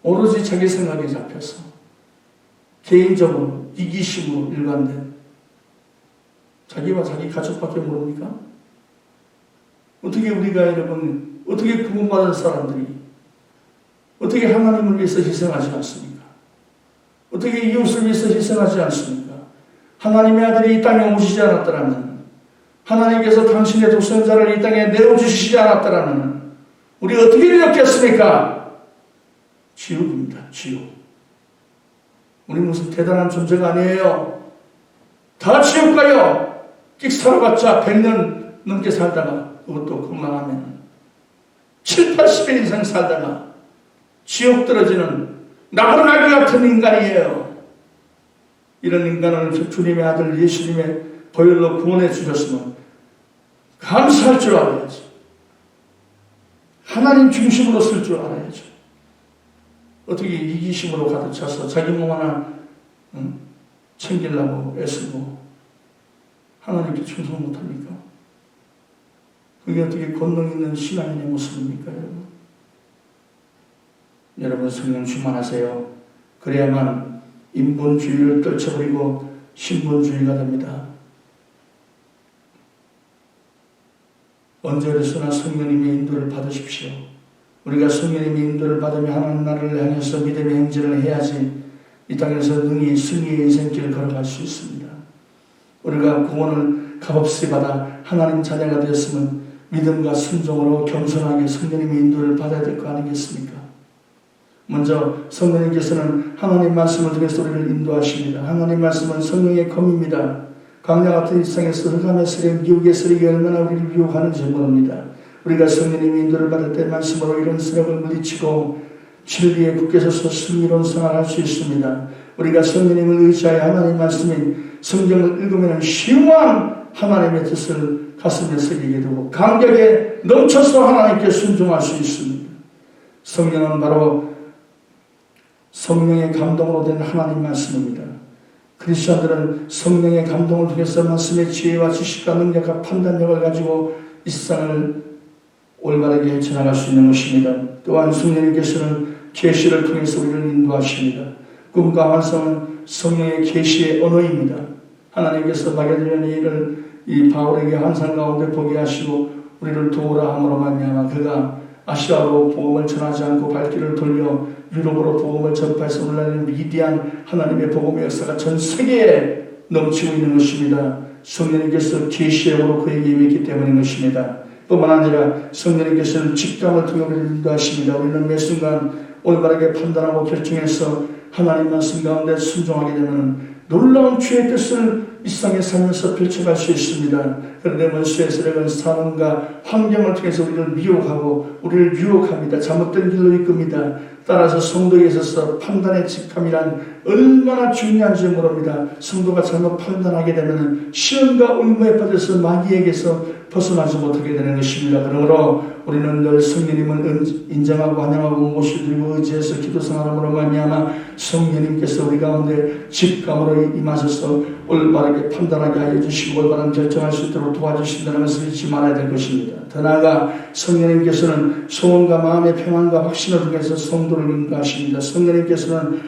S1: 오로지 자기 생각에 잡혀서 개인적으로 이기심으로 일관된, 자기와 자기 가족밖에 모릅니까? 어떻게 우리가 여러분, 어떻게 구원받은 사람들이 어떻게 하나님을 위해서 희생하지 않습니까? 어떻게 이웃을 위해서 희생하지 않습니까? 하나님의 아들이 이 땅에 오시지 않았더라면, 하나님께서 당신의 독생자를 이 땅에 내어주시지 않았더라면 우리 어떻게 되었겠습니까? 지옥입니다. 지옥. 우리 무슨 대단한 존재가 아니에요. 다 지옥 가요. 끽 살아봤자 100년 넘게 살다가, 그것도 건강하면 7, 80년 이상 살다가 지옥 떨어지는 나무나귀 같은 인간이에요. 이런 인간을 주님의 아들 예수님의 보혈로 구원해 주셨으면 감사할 줄 알아야죠. 하나님 중심으로 쓸 줄 알아야죠. 어떻게 이기심으로 가득 차서 자기 몸 하나 챙기려고 애쓰고 하나님께 충성 못합니까? 그게 어떻게 권능 있는 신앙인의 모습입니까, 여러분? 여러분, 성령 충만하세요. 그래야만 인본주의를 떨쳐버리고 신본주의가 됩니다. 언제 어디서나 성령님의 인도를 받으십시오. 우리가 성령님의 인도를 받으며 하나님 나라를 향해서 믿음의 행진을 해야지 이 땅에서 능히 승리의 인생길을 걸어갈 수 있습니다. 우리가 구원을 값없이 받아 하나님 자녀가 되었으면 믿음과 순종으로 겸손하게 성령님의 인도를 받아야 될 거 아니겠습니까? 먼저 성령님께서는 하나님 말씀을 통해서 우리를 인도하십니다. 하나님 말씀은 성령의 검입니다. 광야 같은 일상에서 흑암의 세력, 미혹의 세력이 얼마나 우리를 유혹하는지 모릅니다. 우리가 성령님의 인도를 받을 때 말씀으로 이런 세력을 물리치고 진리에 굳게 서서 승리로운 생활을 할 수 있습니다. 우리가 성령님을 의지하여 하나님 말씀인 성경을 읽으면 시원한 하나님의 뜻을 가슴에 새기게 되고 감격에 넘쳐서 하나님께 순종할 수 있습니다. 성령은 바로 성령의 감동으로 된 하나님 말씀입니다. 크리스천들은 성령의 감동을 통해서 말씀의 지혜와 지식과 능력과 판단력을 가지고 이 세상을 올바르게 헤쳐나갈 수 있는 것입니다. 또한 성령님께서는 계시를 통해서 우리를 인도하십니다. 꿈과 환상은 성령의 계시의 언어입니다. 하나님께서 마게도냐의 일을 이 바울에게 환상 가운데 보게 하시고 우리를 도우라 함으로 말미암아 그가 아시아로 복음을 전하지 않고 발길을 돌려 유럽으로 복음을 전파해서 오늘날에는 위대한 하나님의 복음의 역사가 전 세계에 넘치고 있는 것입니다. 성령님께서 계시의 영으로 그에게 임했기 때문인 것입니다. 뿐만 아니라 성령님께서는 직감을 통해 우리를 인도하십니다. 우리는 매 순간 올바르게 판단하고 결정해서 하나님 말씀 가운데 순종하게 되면 놀라운 주의 뜻을 이 세상에 살면서 펼쳐갈 수 있습니다. 그런데 원수의 세력은 상황과 환경을 통해서 우리를 미혹하고 우리를 유혹합니다. 잘못된 길로 이끕니다. 따라서 성도에 있어서 판단의 직함이란 얼마나 중요한지 모릅니다. 성도가 잘못 판단하게 되면 시험과 울무에 빠져서 마귀에게서 벗어나지 못하게 되는 것입니다. 그러므로 우리는 늘 성령님을 인정하고 환영하고 모시드리고 의지해서 기도 생활함으로 말미암아 성령님께서 우리 가운데 직감으로 임하셔서 올바르게 판단하게 하여 주시고 올바른 결정할 수 있도록 도와주신다는 것을 잊지 말아야 될 것입니다. 더 나아가 성령님께서는 소원과 마음의 평안과 확신을 통해서 성도를 인도하십니다. 성령님께서는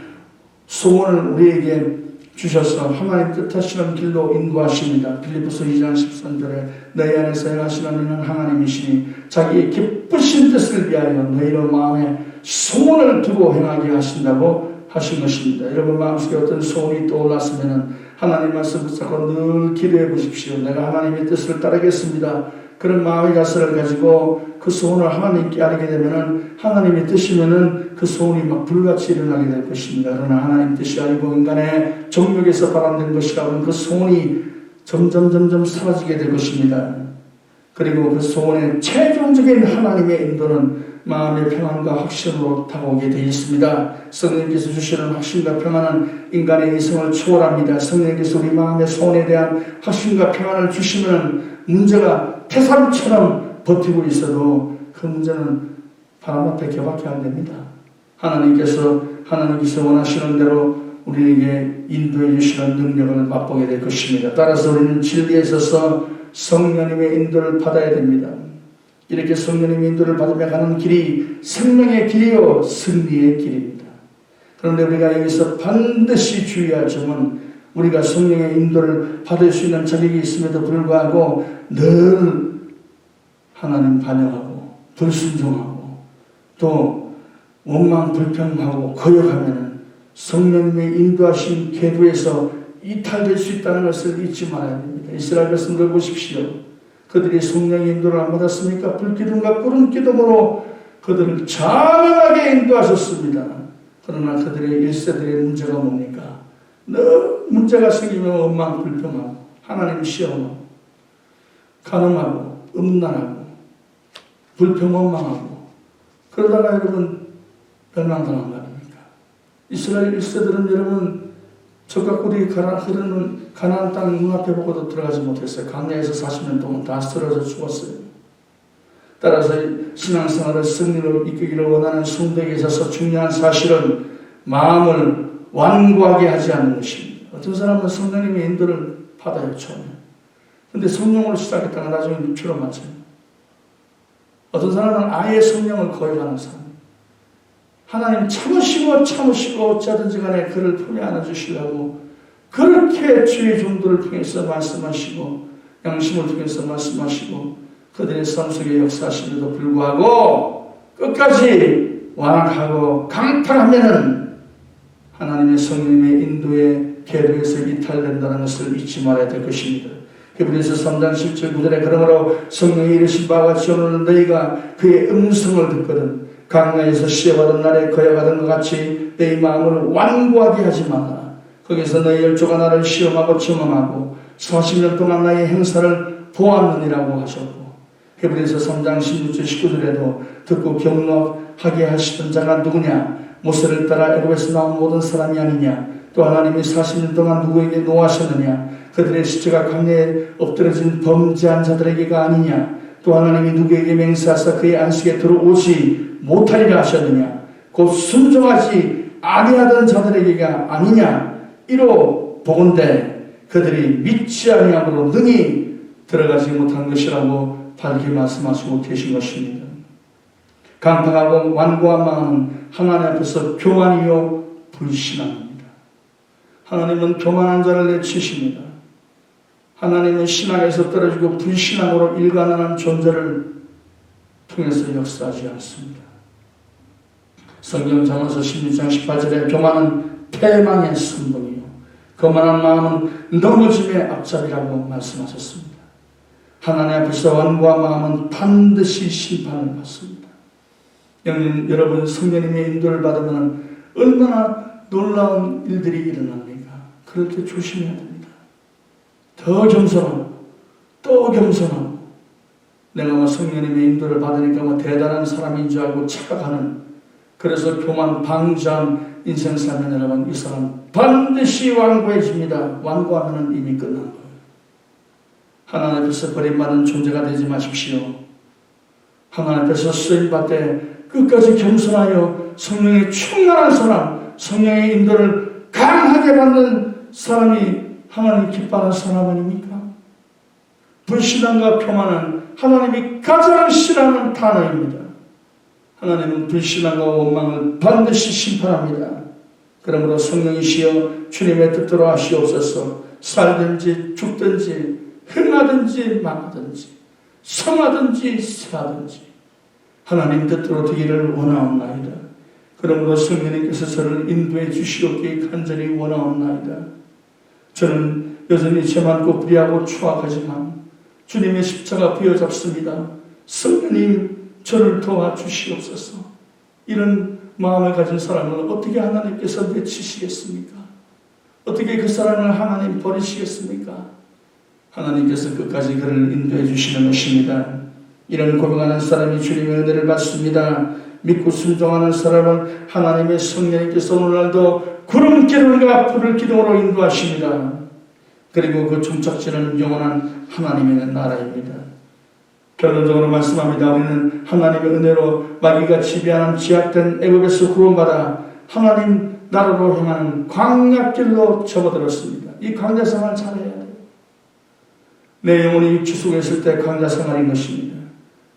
S1: 소원을 우리에게 주셔서 하나님 뜻하시는 길로 인도하십니다. 빌립보서 2장 13절에 너희 안에서 행하시는 이는 하나님이시니 자기의 기쁘신 뜻을 위하여 너희로 마음에 소원을 두고 행하게 하신다고 하신 것입니다. 여러분 마음속에 어떤 소원이 떠올랐으면 하나님 말씀 붙잡고 늘 기도해 보십시오. 내가 하나님의 뜻을 따르겠습니다. 그런 마음의 자세를 가지고 그 소원을 하나님께 아뢰게 되면은 하나님의 뜻이면은 그 소원이 막 불같이 일어나게 될 것입니다. 그러나 하나님 뜻이 아니고 인간의 정욕에서 발현된 것이라면 그 소원이 점점 사라지게 될 것입니다. 그리고 그 소원의 최종적인 하나님의 인도는 마음의 평안과 확신으로 다가오게 되어 있습니다. 성령님께서 주시는 확신과 평안은 인간의 이성을 초월합니다. 성령님께서 우리 마음의 소원에 대한 확신과 평안을 주시면 문제가 태산처럼 버티고 있어도 그 문제는 바람 앞에 겨밖에 안 됩니다. 하나님께서 원하시는 대로 우리에게 인도해 주시는 능력을 맛보게 될 것입니다. 따라서 우리는 진리에 있어서 성령님의 인도를 받아야 됩니다. 이렇게 성령님의 인도를 받으며 가는 길이 생명의 길이요 승리의 길입니다. 그런데 우리가 여기서 반드시 주의할 점은 우리가 성령의 인도를 받을 수 있는 자격이 있음에도 불구하고 늘 하나님 반역하고 불순종하고 또 원망 불평하고 거역하면 성령님의 인도하신 궤도에서 이탈될 수 있다는 것을 잊지 말아야 됩니다. 이스라엘 백성들 보십시오. 그들이 성령의 인도를 안 받았습니까? 불기둥과 구름기둥으로 그들을 장엄하게 인도하셨습니다. 그러나 그들의 1세들의 문제가 뭡니까? 늘 문제가 생기면 원망 불평하고 하나님 시험하고 가늠하고 음란하고 불평 원망하고 그러다가 여러분 멸망당한 거 아닙니까? 이스라엘 1세들은 여러분 적과 꿀이 흐르는 가나안 땅 눈앞에 보고도 들어가지 못했어요. 광야에서 40년 동안 다 쓰러져 죽었어요. 따라서 신앙생활을 승리로 이끌기를 원하는 성도에게 있어서 중요한 사실은 마음을 완고하게 하지 않는 것입니다. 어떤 사람은 성령님의 인도를 받아요, 처음에. 근데 성령으로 시작했다가 나중에 육체로 맞아요. 어떤 사람은 아예 성령을 거역하는 사람. 하나님 참으시고 어찌하든지 간에 그를 품에 안아주시려고 그렇게 주의 종들을 통해서 말씀하시고 양심을 통해서 말씀하시고 그들의 삶 속에 역사하심에도 불구하고 끝까지 완악하고 강탈하면은 하나님의 성령의 인도의 계도에서 이탈된다는 것을 잊지 말아야 될 것입니다. 히브리서 3장 10절 9절에 그러므로 성령이 이르신 바와 같이 오늘 너희가 그의 음성을 듣거든 강야에서 시험하던 날에 거역하던 것 같이 너희 마음을 완고하게 하지 말라. 거기서 너희 열조가 나를 시험하고 증언하고 40년 동안 나의 행사를 보았느니라고 하셨고 히브리서 3장 16절 19절에도 듣고 경노하게 하시던 자가 누구냐? 모세를 따라 애굽에서 나온 모든 사람이 아니냐? 또 하나님이 40년 동안 누구에게 노하셨느냐? 그들의 시체가 강야에 엎드러진 범죄한 자들에게가 아니냐? 또 하나님이 누구에게 맹세하사 그의 안식에 들어오지 못하리라 하셨느냐? 곧 순종하지 아니하던 자들에게가 아니냐? 이로 보건대 그들이 믿지 아니함으로 능히 들어가지 못한 것이라고 밝게 말씀하시고 계신 것입니다. 강팍하고 완고한 마음은 하나님 앞에서 교만이요 불신앙입니다. 하나님은 교만한 자를 내치십니다. 하나님은 신앙에서 떨어지고 불신앙으로 일관하는 존재를 통해서 역사하지 않습니다. 성경 잠언서 16장 18절에 교만은 패망의 선봉이요 거만한 마음은 넘어짐의 앞잡이라고 말씀하셨습니다. 하나님 앞에서 완고한 마음은 반드시 심판을 받습니다. 여러분 성령님의 인도를 받으면 얼마나 놀라운 일들이 일어납니까? 그렇게 조심해야 됩니다. 더 겸손하고 또 겸손하고 내가 성령님의 인도를 받으니까 대단한 사람인 줄 알고 착각하는 그래서 교만 방주한 인생 살면 여러분 이 사람 반드시 완고해집니다. 완고하면 이미 끝난 거예요. 하나님 앞에서 버림받은 존재가 되지 마십시오. 하나님 앞에서 쓰임받되 끝까지 겸손하여 성령의 충만한 사람, 성령의 인도를 강하게 받는 사람이 하나님 기뻐하는 사람 아닙니까? 불신앙과 교만은 하나님이 가장 싫어하는 단어입니다. 하나님은 불신앙과 원망을 반드시 심판합니다. 그러므로 성령이시여 주님의 뜻대로 하시옵소서. 살든지 죽든지 흥하든지 망하든지 성하든지 세하든지 하나님 뜻대로 되기를 원하옵나이다. 그러므로 성령님께서 저를 인도해 주시옵기를 간절히 원하옵나이다. 저는 여전히 죄 많고 불의하고 추악하지만 주님의 십자가 부여잡습니다. 성령님 저를 도와주시옵소서. 이런 마음을 가진 사람을 어떻게 하나님께서 내치시겠습니까? 어떻게 그 사람을 하나님 버리시겠습니까? 하나님께서 끝까지 그를 인도해 주시는 것입니다. 이런 고백하는 사람이 주님의 은혜를 받습니다. 믿고 순종하는 사람은 하나님의 성령님께서 오늘날도 구름기둥과 불을 기둥으로 인도하십니다. 그리고 그 종착지는 영원한 하나님의 나라입니다. 결론적으로 말씀합니다. 우리는 하나님의 은혜로 마귀가 지배하는 제약된 애굽에서 구원받아 하나님 나라로 향하는 광야길로 접어들었습니다. 이 광야 생활 잘해야 돼요. 내 영혼이 육체 속에 있을 때 광야 생활인 것입니다.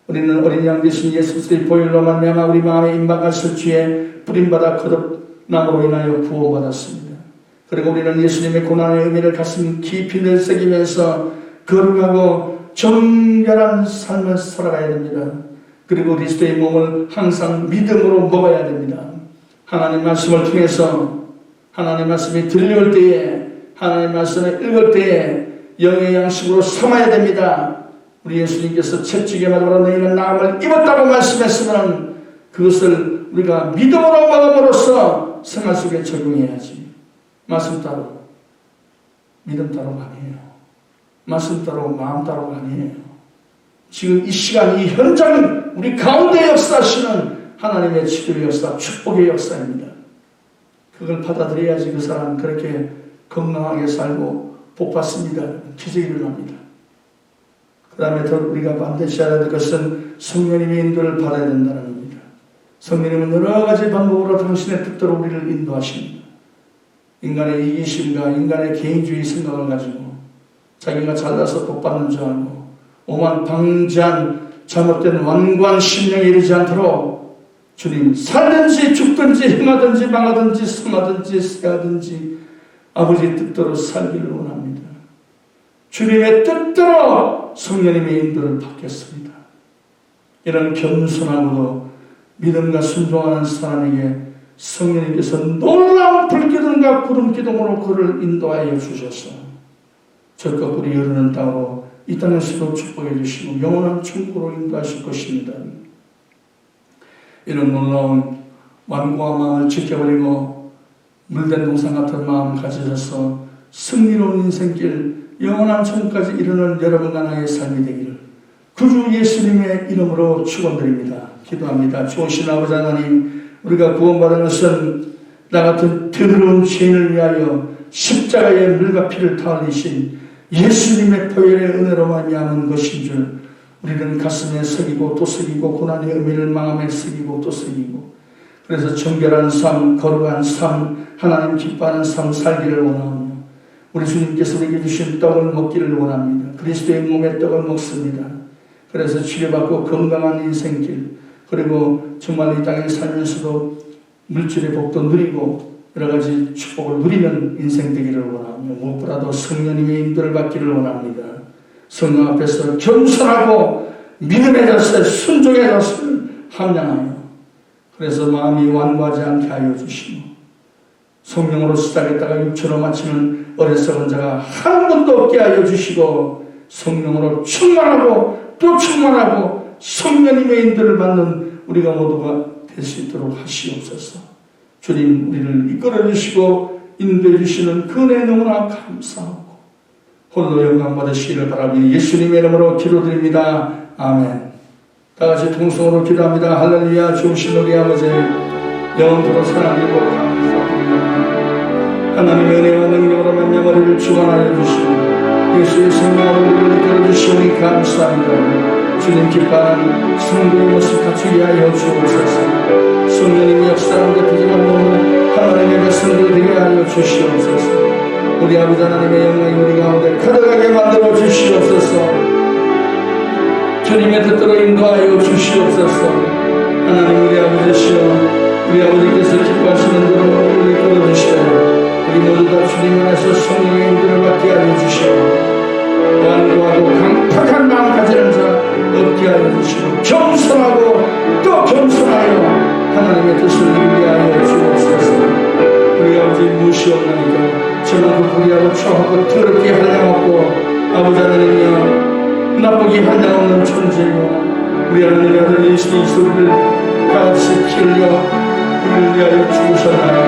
S1: 우리는 어린 양 되신 예수 그리스도의 보혈로 말미암아 우리 마음에 임박하실 주에 뿌림받아 거듭남으로 인하여 구원받았습니다. 그리고 우리는 예수님의 고난의 의미를 가슴 깊이 내새기면서 거룩하고 정결한 삶을 살아가야 됩니다. 그리고 그리스도의 몸을 항상 믿음으로 먹어야 됩니다. 하나님 말씀을 통해서 하나님 말씀이 들려올 때에 하나님의 말씀을 읽을 때에 영의 양식으로 삼아야 됩니다. 우리 예수님께서 채찍에 맞으므로 너희는 나음을 입었다고 말씀했으면 그것을 우리가 믿음으로 마음으로써 생활 속에 적용해야지. 말씀 따로 믿음 따로가 아니에요. 말씀 따로 마음 따로가 아니에요. 지금 이 시간 이 현장은 우리 가운데 역사하시는 하나님의 치료의 역사, 축복의 역사입니다. 그걸 받아들여야지 그 사람은 그렇게 건강하게 살고 복받습니다. 기적이 일어납니다. 그 다음에 더 우리가 반드시 알아야 될 것은 성령님의 인도를 받아야 된다는 겁니다. 성령님은 여러 가지 방법으로 당신의 뜻대로 우리를 인도하십니다. 인간의 이기심과 인간의 개인주의 생각을 가지고 자기가 잘나서 복받는 줄 알고 오만 방지한 잘못된 완고한 심령에 이르지 않도록 주님 살든지 죽든지 행하든지 망하든지 성하든지 세하든지 아버지 뜻대로 살기를 원합니다. 주님의 뜻대로 성령님의 인도를 받겠습니다. 이런 겸손함으로 믿음과 순종하는 사람에게 성령님께서 놀라운 불기둥과 구름기둥으로 그를 인도하여 주셔서 적과 꿀이 흐르는 땅으로 이 땅에서도 축복해 주시고 영원한 천국으로 인도하실 것입니다. 이런 놀라운 완고한 마음을 지켜버리고 물된 동산 같은 마음 가지셔서 승리로운 인생길 영원한 천국까지 이르는 여러분과 나의 삶이 되기를 구주 예수님의 이름으로 축원드립니다. 기도합니다. 좋으신 아버지 하나님, 우리가 구원받은 것은 나 같은 더러운 죄인을 위하여 십자가의 물과 피를 다 흘리신 예수님의 보혈의 은혜로 말미암은 것인 줄 우리는 가슴에 새기고 또 새기고 고난의 의미를 마음에 새기고 또 새기고 그래서 정결한 삶, 거룩한 삶, 하나님 기뻐하는 삶 살기를 원하오며 우리 주님께서 우리에게 주신 떡을 먹기를 원합니다. 그리스도의 몸의 떡을 먹습니다. 그래서 치료받고 건강한 인생길 그리고 정말 이 땅에 살면서도 물질의 복도 누리고 여러 가지 축복을 누리는 인생 되기를 원하며 무엇보다도 성령님의 인도를 받기를 원합니다. 성령 앞에서 겸손하고 믿음의 자세, 순종의 자세를 함양하여 그래서 마음이 완고하지 않게 하여 주시고 성령으로 시작했다가 육체로 마치는 어리석은 자가 한 분도 없게 하여 주시고 성령으로 충만하고 또 충만하고 성령님의 인도를 받는 우리가 모두가 될 수 있도록 하시옵소서. 주님 우리를 이끌어 주시고 인도해 주시는 그 은혜 너무나 감사하고 홀로 영광 받으시기를 바라며 예수님의 이름으로 기도드립니다. 아멘. 다같이 통성으로 기도합니다. 할렐루야. 좋으신 우리 아버지 영원토록 사랑드리고 감사드립니다. 하나님의 은혜와 능력으로 말미암아 우리를 주관하여 주시고 예수의 생명으로 우리를 이끌어 주시오니 감사합니다. 주님 기뻐하는 성도의 모습 갖추게 하여 주옵소서. 성령님의 역사를 베푸지만 하나님의 백성들 되게 하여 주시옵소서. 우리 아버지 하나님의 영광이 우리 가운데 가득하게 만들어 주시옵소서. 주님의 뜻대로 인도하여 주시옵소서. 하나님 우리 아버지시여 우리 아버지께서 기뻐하시는 대로 우리를 이끌어 주시오. 우리 모두 다 주님 안에서 성령의 인도를 받게 하여 주시오. 완고하고 강팍한 마음 가지는 자 얻게 하여 주시고 겸손하고 또 겸손하여 하나님의 뜻을 이루게 하여 주옵소서. 우리 아버지 무시옵나니까 저는 그 불의하고 추하고 더럽게 한량없고 아버지 하나님이여 나쁘게 한량없는 존재이고 우리 하나님의 아들 예수의 소리를 같이 피 흘려 우리를 위하여 죽으셨나니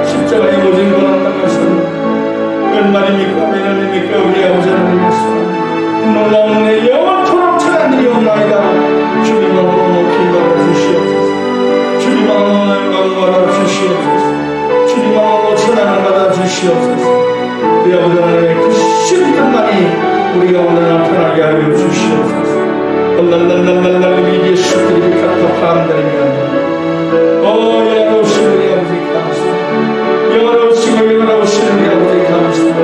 S1: 십자가에 모진 고난당한 것은 웬말입니까? 왜냐입니까? 우리 아버지 하나님께서 놀라운 은혜 영원토록 찬양드리옵나이다. 주님 앞으로 높이 받아 주시옵소서. 주님 앞으로 영광 받아 주시옵소서. 주님 앞으로 찬양을 받아 주시옵소서. 우리 아버지 하나님의 그 신뜻만이 우리가 오늘 나타나게 하여 주시옵소서. 랄랄랄랄랄 이게 슈트리 카타 파한다리며 여러오신 우리 아버지 감사합니다. 여러오시고 여러오신 우리 아버지 감사합니다.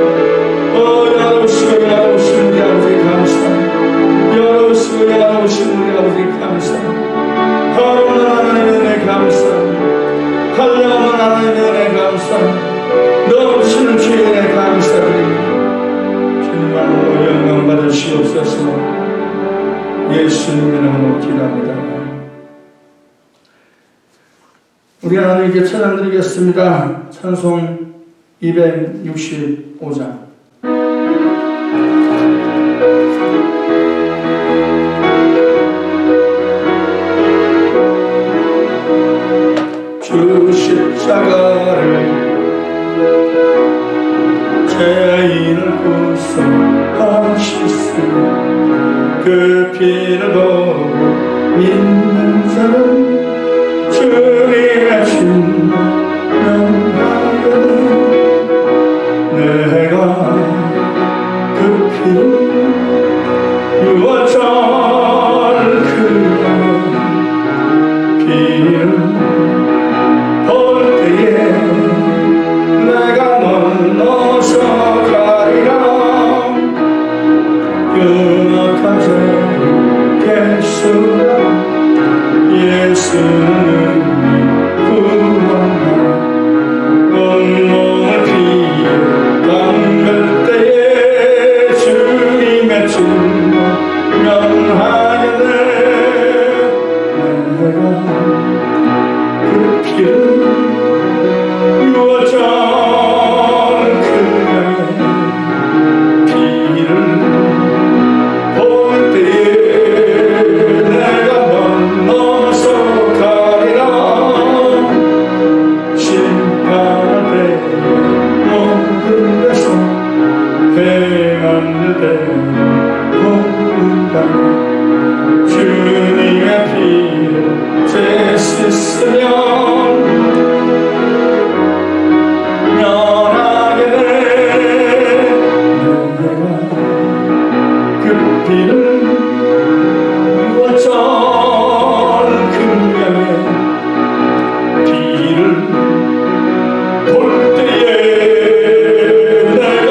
S1: 여러오시고 여러오신 우리 아버지 감사합니다. 여러오시고 여러오신 우리 아버지 감사합니다. 하나님 하나님의 은혜 감사합니다. 한량없는 하나님의 은혜 감사합니다. 넘치는 주의 은혜 감사드립니다. 주님만으로 영광 받으시옵소서. 예수님의 이름으로 기도합니다. 우리 하나님께 찬양드리겠습니다. 찬송 265장. 주 십자가를 죄인을 구속하셨으니 그 피를 보고 믿는 자는 주님의 충만하거든. 내가 그 피를 유월절 그 피를 볼 때에 내가 건너서 가리라. 연약한 자를 예수라. 예수는 구원하라. 온몸을 피에 담글 때에 주님의 충만하겠네. 내가 그 피를 유월절 그 피를 볼 때에 내가 건너서 가리라. 심판할 때 모든 데서 행한 일대로 본다. 주님의 피로 죄 씻으면 면하게 돼. 내가 그 피를 유월절 그 양의 피를 볼 때에 내가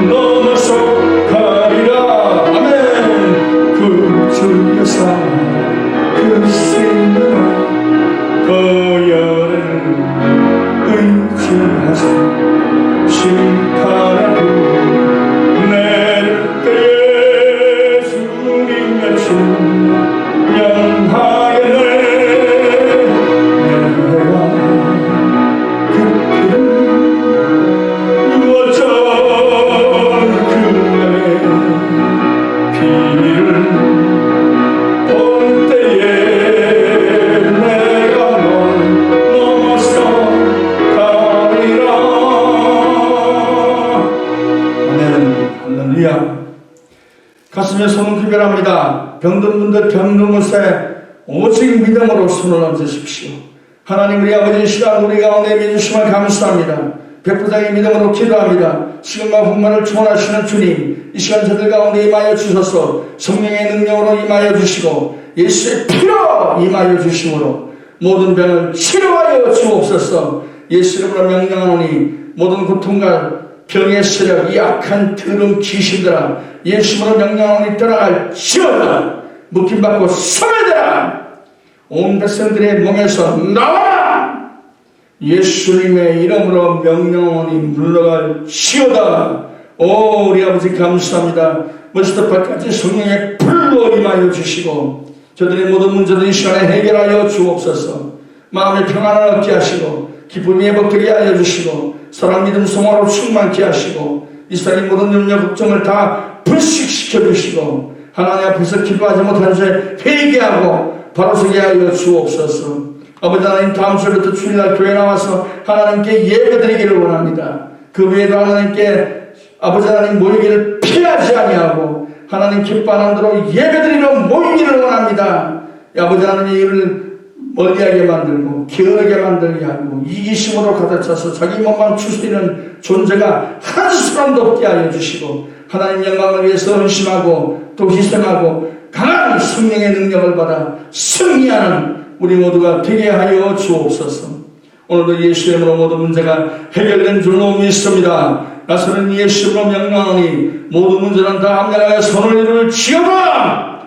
S1: 넘어서 가리라. 아멘. 그 주의 사 그 생명 거열에는 의지하사 심판의 불 내릴 때에 주님의 충만하겠네. 내가 그 피를 유월절 그 피를 볼 때에 내가 넘어서 가리라. 아멘. 할렐루야. 가슴에 손을 구별합니다. 병든 분들 병든 곳에 오직 믿음으로 손을 얹으십시오. 하나님, 우리 아버지, 이 시간 우리 가운데 믿으심을 감사합니다. 백부장의 믿음으로 기도합니다. 시간과 풍만을 초월하시는 주님, 이 시간 저들 가운데 임하여 주셔서 성령의 능력으로 임하여 주시고 예수의 피로 임하여 주심으로 모든 병을 치료하여 주옵소서. 예수 이름으로 명령하노니 모든 고통과 병의 세력, 약한 더러운 귀신들아, 예수로 명령하니 떠나갈지어다. 묶임받고 소멸되라. 온 백성들의 몸에서 나와라. 예수님의 이름으로 명령하니 물러갈지어다. 오, 우리 아버지 감사합니다. 머리부터 발까지 성령의 불로 임하여 주시고 저들의 모든 문제를 이 시간에 해결하여 주옵소서. 마음의 평안을 얻게 하시고 기쁨이 회복되게 하여 주시고 사랑, 믿음, 소망으로 충만케 하시고 이 세상의 모든 염려 걱정을 다 불식시켜 주시고 하나님 앞에서 기도하지 못한 죄 회개하고 바로 서게 하여 주옵소서. 아버지 하나님, 다음 주부터 주일날 교회 나와서 하나님께 예배드리기를 원합니다. 그 외에도 하나님께 아버지 하나님 모이기를 피하지 아니하고 하나님 기뻐하는 대로 예배드리러 모이기를 원합니다. 아버지 하나님, 이를 멀리하게 만들고 게으르게 만들게 하고 이기심으로 가득 차서 자기 몸만 추스리는 존재가 한 사람도 없게 하여 주시고 하나님 영광을 위해서 헌신하고 또 희생하고 강한 성령의 능력을 받아 승리하는 우리 모두가 되게 하여 주옵소서. 오늘도 예수의 이름으로 모든 문제가 해결된 줄로 믿습니다. 나서는 예수로 명령하니 모든 문제는 다 함량하여 선을 이룰지어다.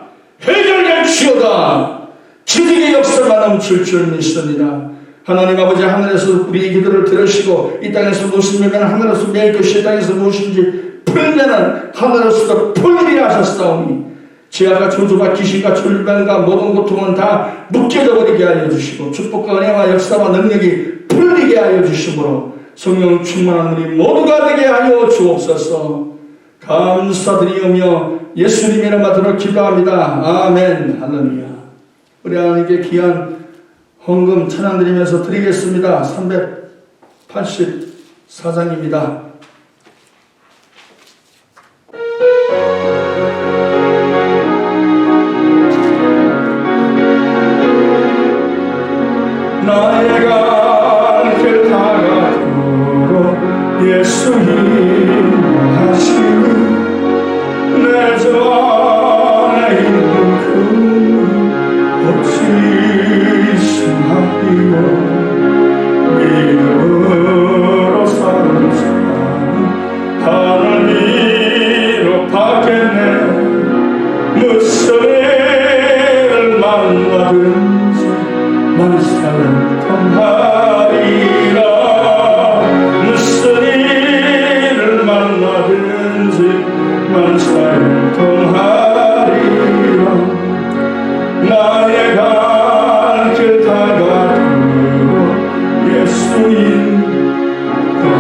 S1: 해결될지어다. 기적의 역사가 넘칠 줄 믿습니다. 하나님 아버지, 하늘에서 우리의 기도를 들으시고 이 땅에서 무엇을 매면 하늘에서 매일 것이 땅에서 무엇인지 풀면은 하늘에서도 풀리라 하셨사오니 죄악과 저주와 귀신과 졸병과 모든 고통은 다 묶여져 버리게 하여 주시고 축복과 은혜와 역사와 능력이 풀리게 하여 주심으로 성령 충만한 우리 모두가 되게 하여 주옵소서. 감사드리오며 예수님의 이름 받들어 기도합니다. 아멘. 할렐루야. 우리 하나님께 귀한 헌금 찬양 드리면서 드리겠습니다. 384장입니다. 나의 갈 길 다가도록 예수 인도하시니 내 주 안에 있는 그 없이 심하리요. 믿음으로 사는 자는 하늘 위로 받겠네. 무슨 일을 만나든지 만사를 통하리라. 무슨 일을 만나든지 만사를 통하리라. 나의 갈 길 다가도록 예수님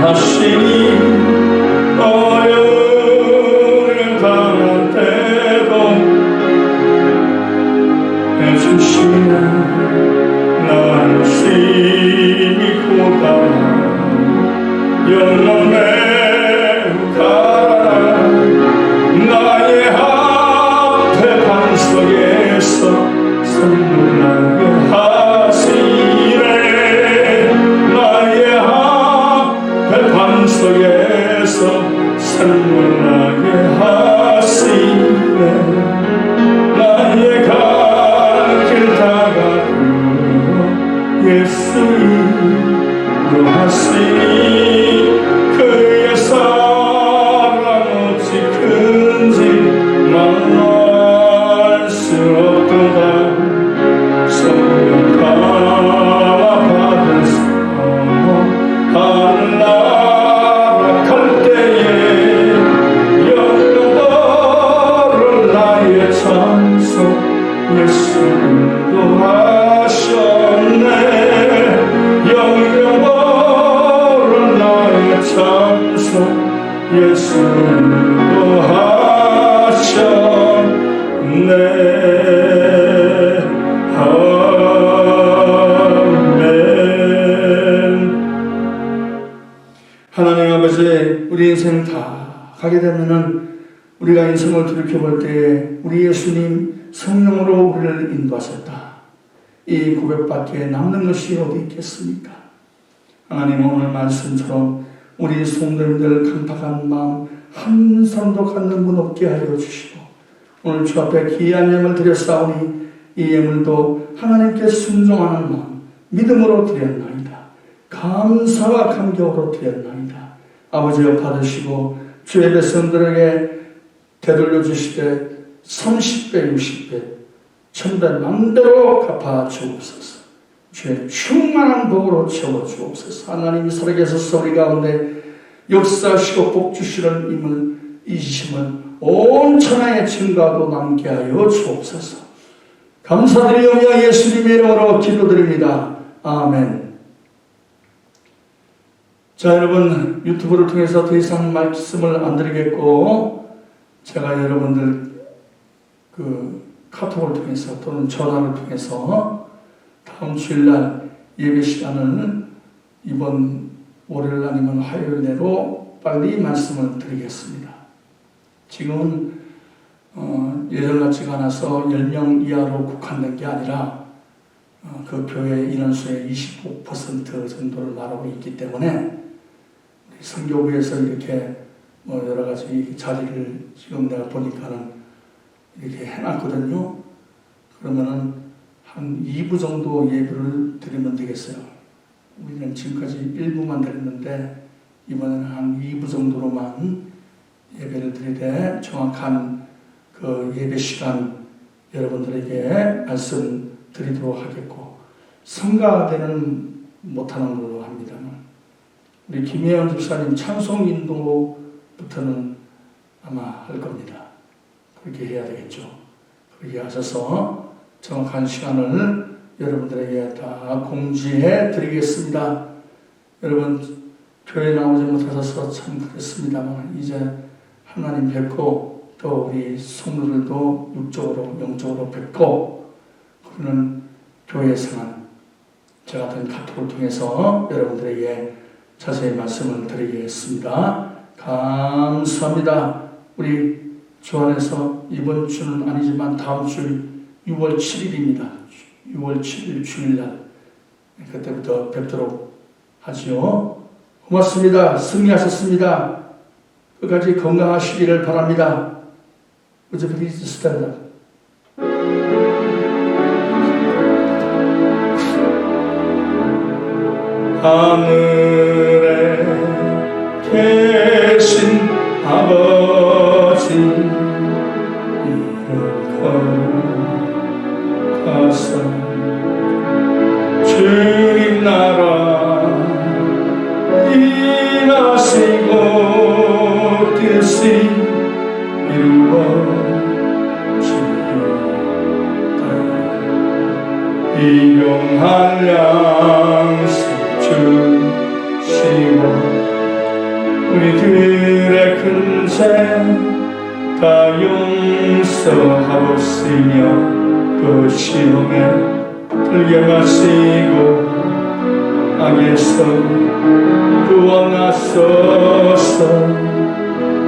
S1: 하시니 어려움을 당할 때도 해주시네. 나를 심히 고단한 영혼에 가라. 나의 앞에 반석에서 선물나게 하시네. 나의 앞에 반석에서 선물나게 하시네. 나의 갈 길 다가도록 예수님으로 하시니 그의 사랑 어찌 큰지 말할 수 없도다. 성령 감화 받은 사모 하늘나라 갈 때에 영광을 나의 찬송 예수님도 하셨네. 영광을 나의 찬송 예수님도 하셨네. 아멘. 하나님 아버지, 우리 인생 다 가게 되면은 우리가 인생을 돌이켜볼 때에 우리 예수님 성령으로 우리를 인도하셨다. 이 고백밖에 남는 것이 어디 있겠습니까? 하나님, 오늘 말씀처럼 우리 성도님들 강팍한 마음 한 사람도 갖는 분 없게 하여 주시고, 오늘 주 앞에 귀한 예물 드렸사오니 이 예물도 하나님께 순종하는 마음 믿음으로 드렸나이다. 감사와 감격으로 드렸나이다. 아버지여, 받으시고 주의 백성들에게 되돌려 주시되 30배, 60배, 1000배 만대로 갚아 주옵소서. 주의 충만한 복으로 채워 주옵소서. 하나님이 살아계셔서 우리 가운데 역사하시고 복 주시는 임을 이심은 온 천하에 증가도 남게 하여 주옵소서. 감사드리오며 예수님의 이름으로 기도드립니다. 아멘. 자, 여러분, 유튜브를 통해서 더 이상 말씀을 안 드리겠고, 제가 여러분들 카톡을 통해서 또는 전화를 통해서 다음 주일날 예배 시간을 이번 월요일 아니면 화요일 내로 빨리 말씀을 드리겠습니다. 지금은 예전 같지가 않아서 10명 이하로 국한된 게 아니라 그 교회 인원수의 25% 정도를 말하고 있기 때문에 선교부에서 이렇게 여러 가지 자리를 지금 내가 보니까는 이렇게 해놨거든요. 그러면은 한 2부 정도 예배를 드리면 되겠어요. 우리는 지금까지 1부만 드렸는데 이번에는 한 2부 정도로만 예배를 드리되 정확한 그 예배 시간 여러분들에게 말씀드리도록 하겠고, 성가대는 못하는 걸로 합니다만 우리 김혜연 집사님 찬송 인도부터는 아마 할 겁니다. 그렇게 해야 되겠죠. 그렇게 하셔서 정확한 시간을 여러분들에게 다 공지해 드리겠습니다. 여러분, 교회 나오지 못하셔서 참 그랬습니다만 이제 하나님 뵙고 또 우리 성도들도 육적으로 영적으로 뵙고 그러는 교회 생활 저 같은 카톡을 통해서 여러분들에게 자세히 말씀을 드리겠습니다. 감사합니다. 우리 주 안에서 이번 주는 아니지만 다음 주 6월 7일입니다. 6월 7일 주일날 그때부터 뵙도록 하지요. 고맙습니다. 승리하셨습니다. 끝까지 건강하시기를 바랍니다. Would you please stand up? 하늘에 계신 아버지 이름 거룩하사 주님 나라 임하시고 뜻이 이루어지이다. 일용할 양식 주시고 우리들의 큰 죄 다 용서하옵시며 그 시험에 들게 마시고 악에서 구원하소서.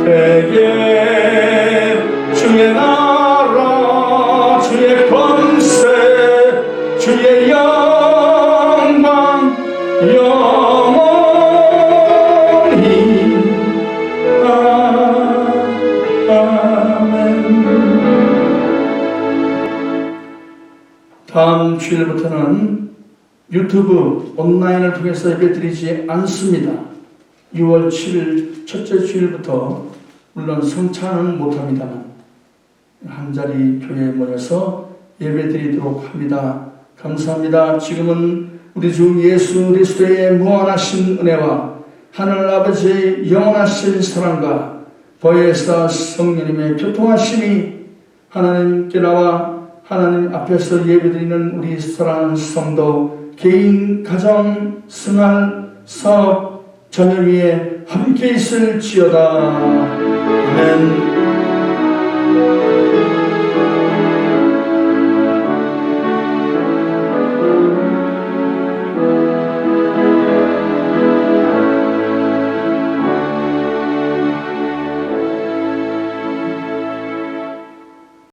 S1: 대개 주의 나라 주의 권세 주의 영광 영원히 아멘. 다음 주일부터는 유튜브 온라인을 통해서 예배드리지 않습니다. 6월 7일 첫째 주일부터 물론 성찬은 못합니다만 한자리 교회에 모여서 예배드리도록 합니다. 감사합니다. 지금은 우리 주 예수 그리스도의 무한하신 은혜와 하늘 아버지의 영원하신 사랑과 보혜사 성령님의 교통하심이 하나님께 나와 하나님 앞에서 예배드리는 우리 사랑하는 성도 개인, 가정, 생활, 사업, 자녀 위에 함께 있을지어다. 아멘.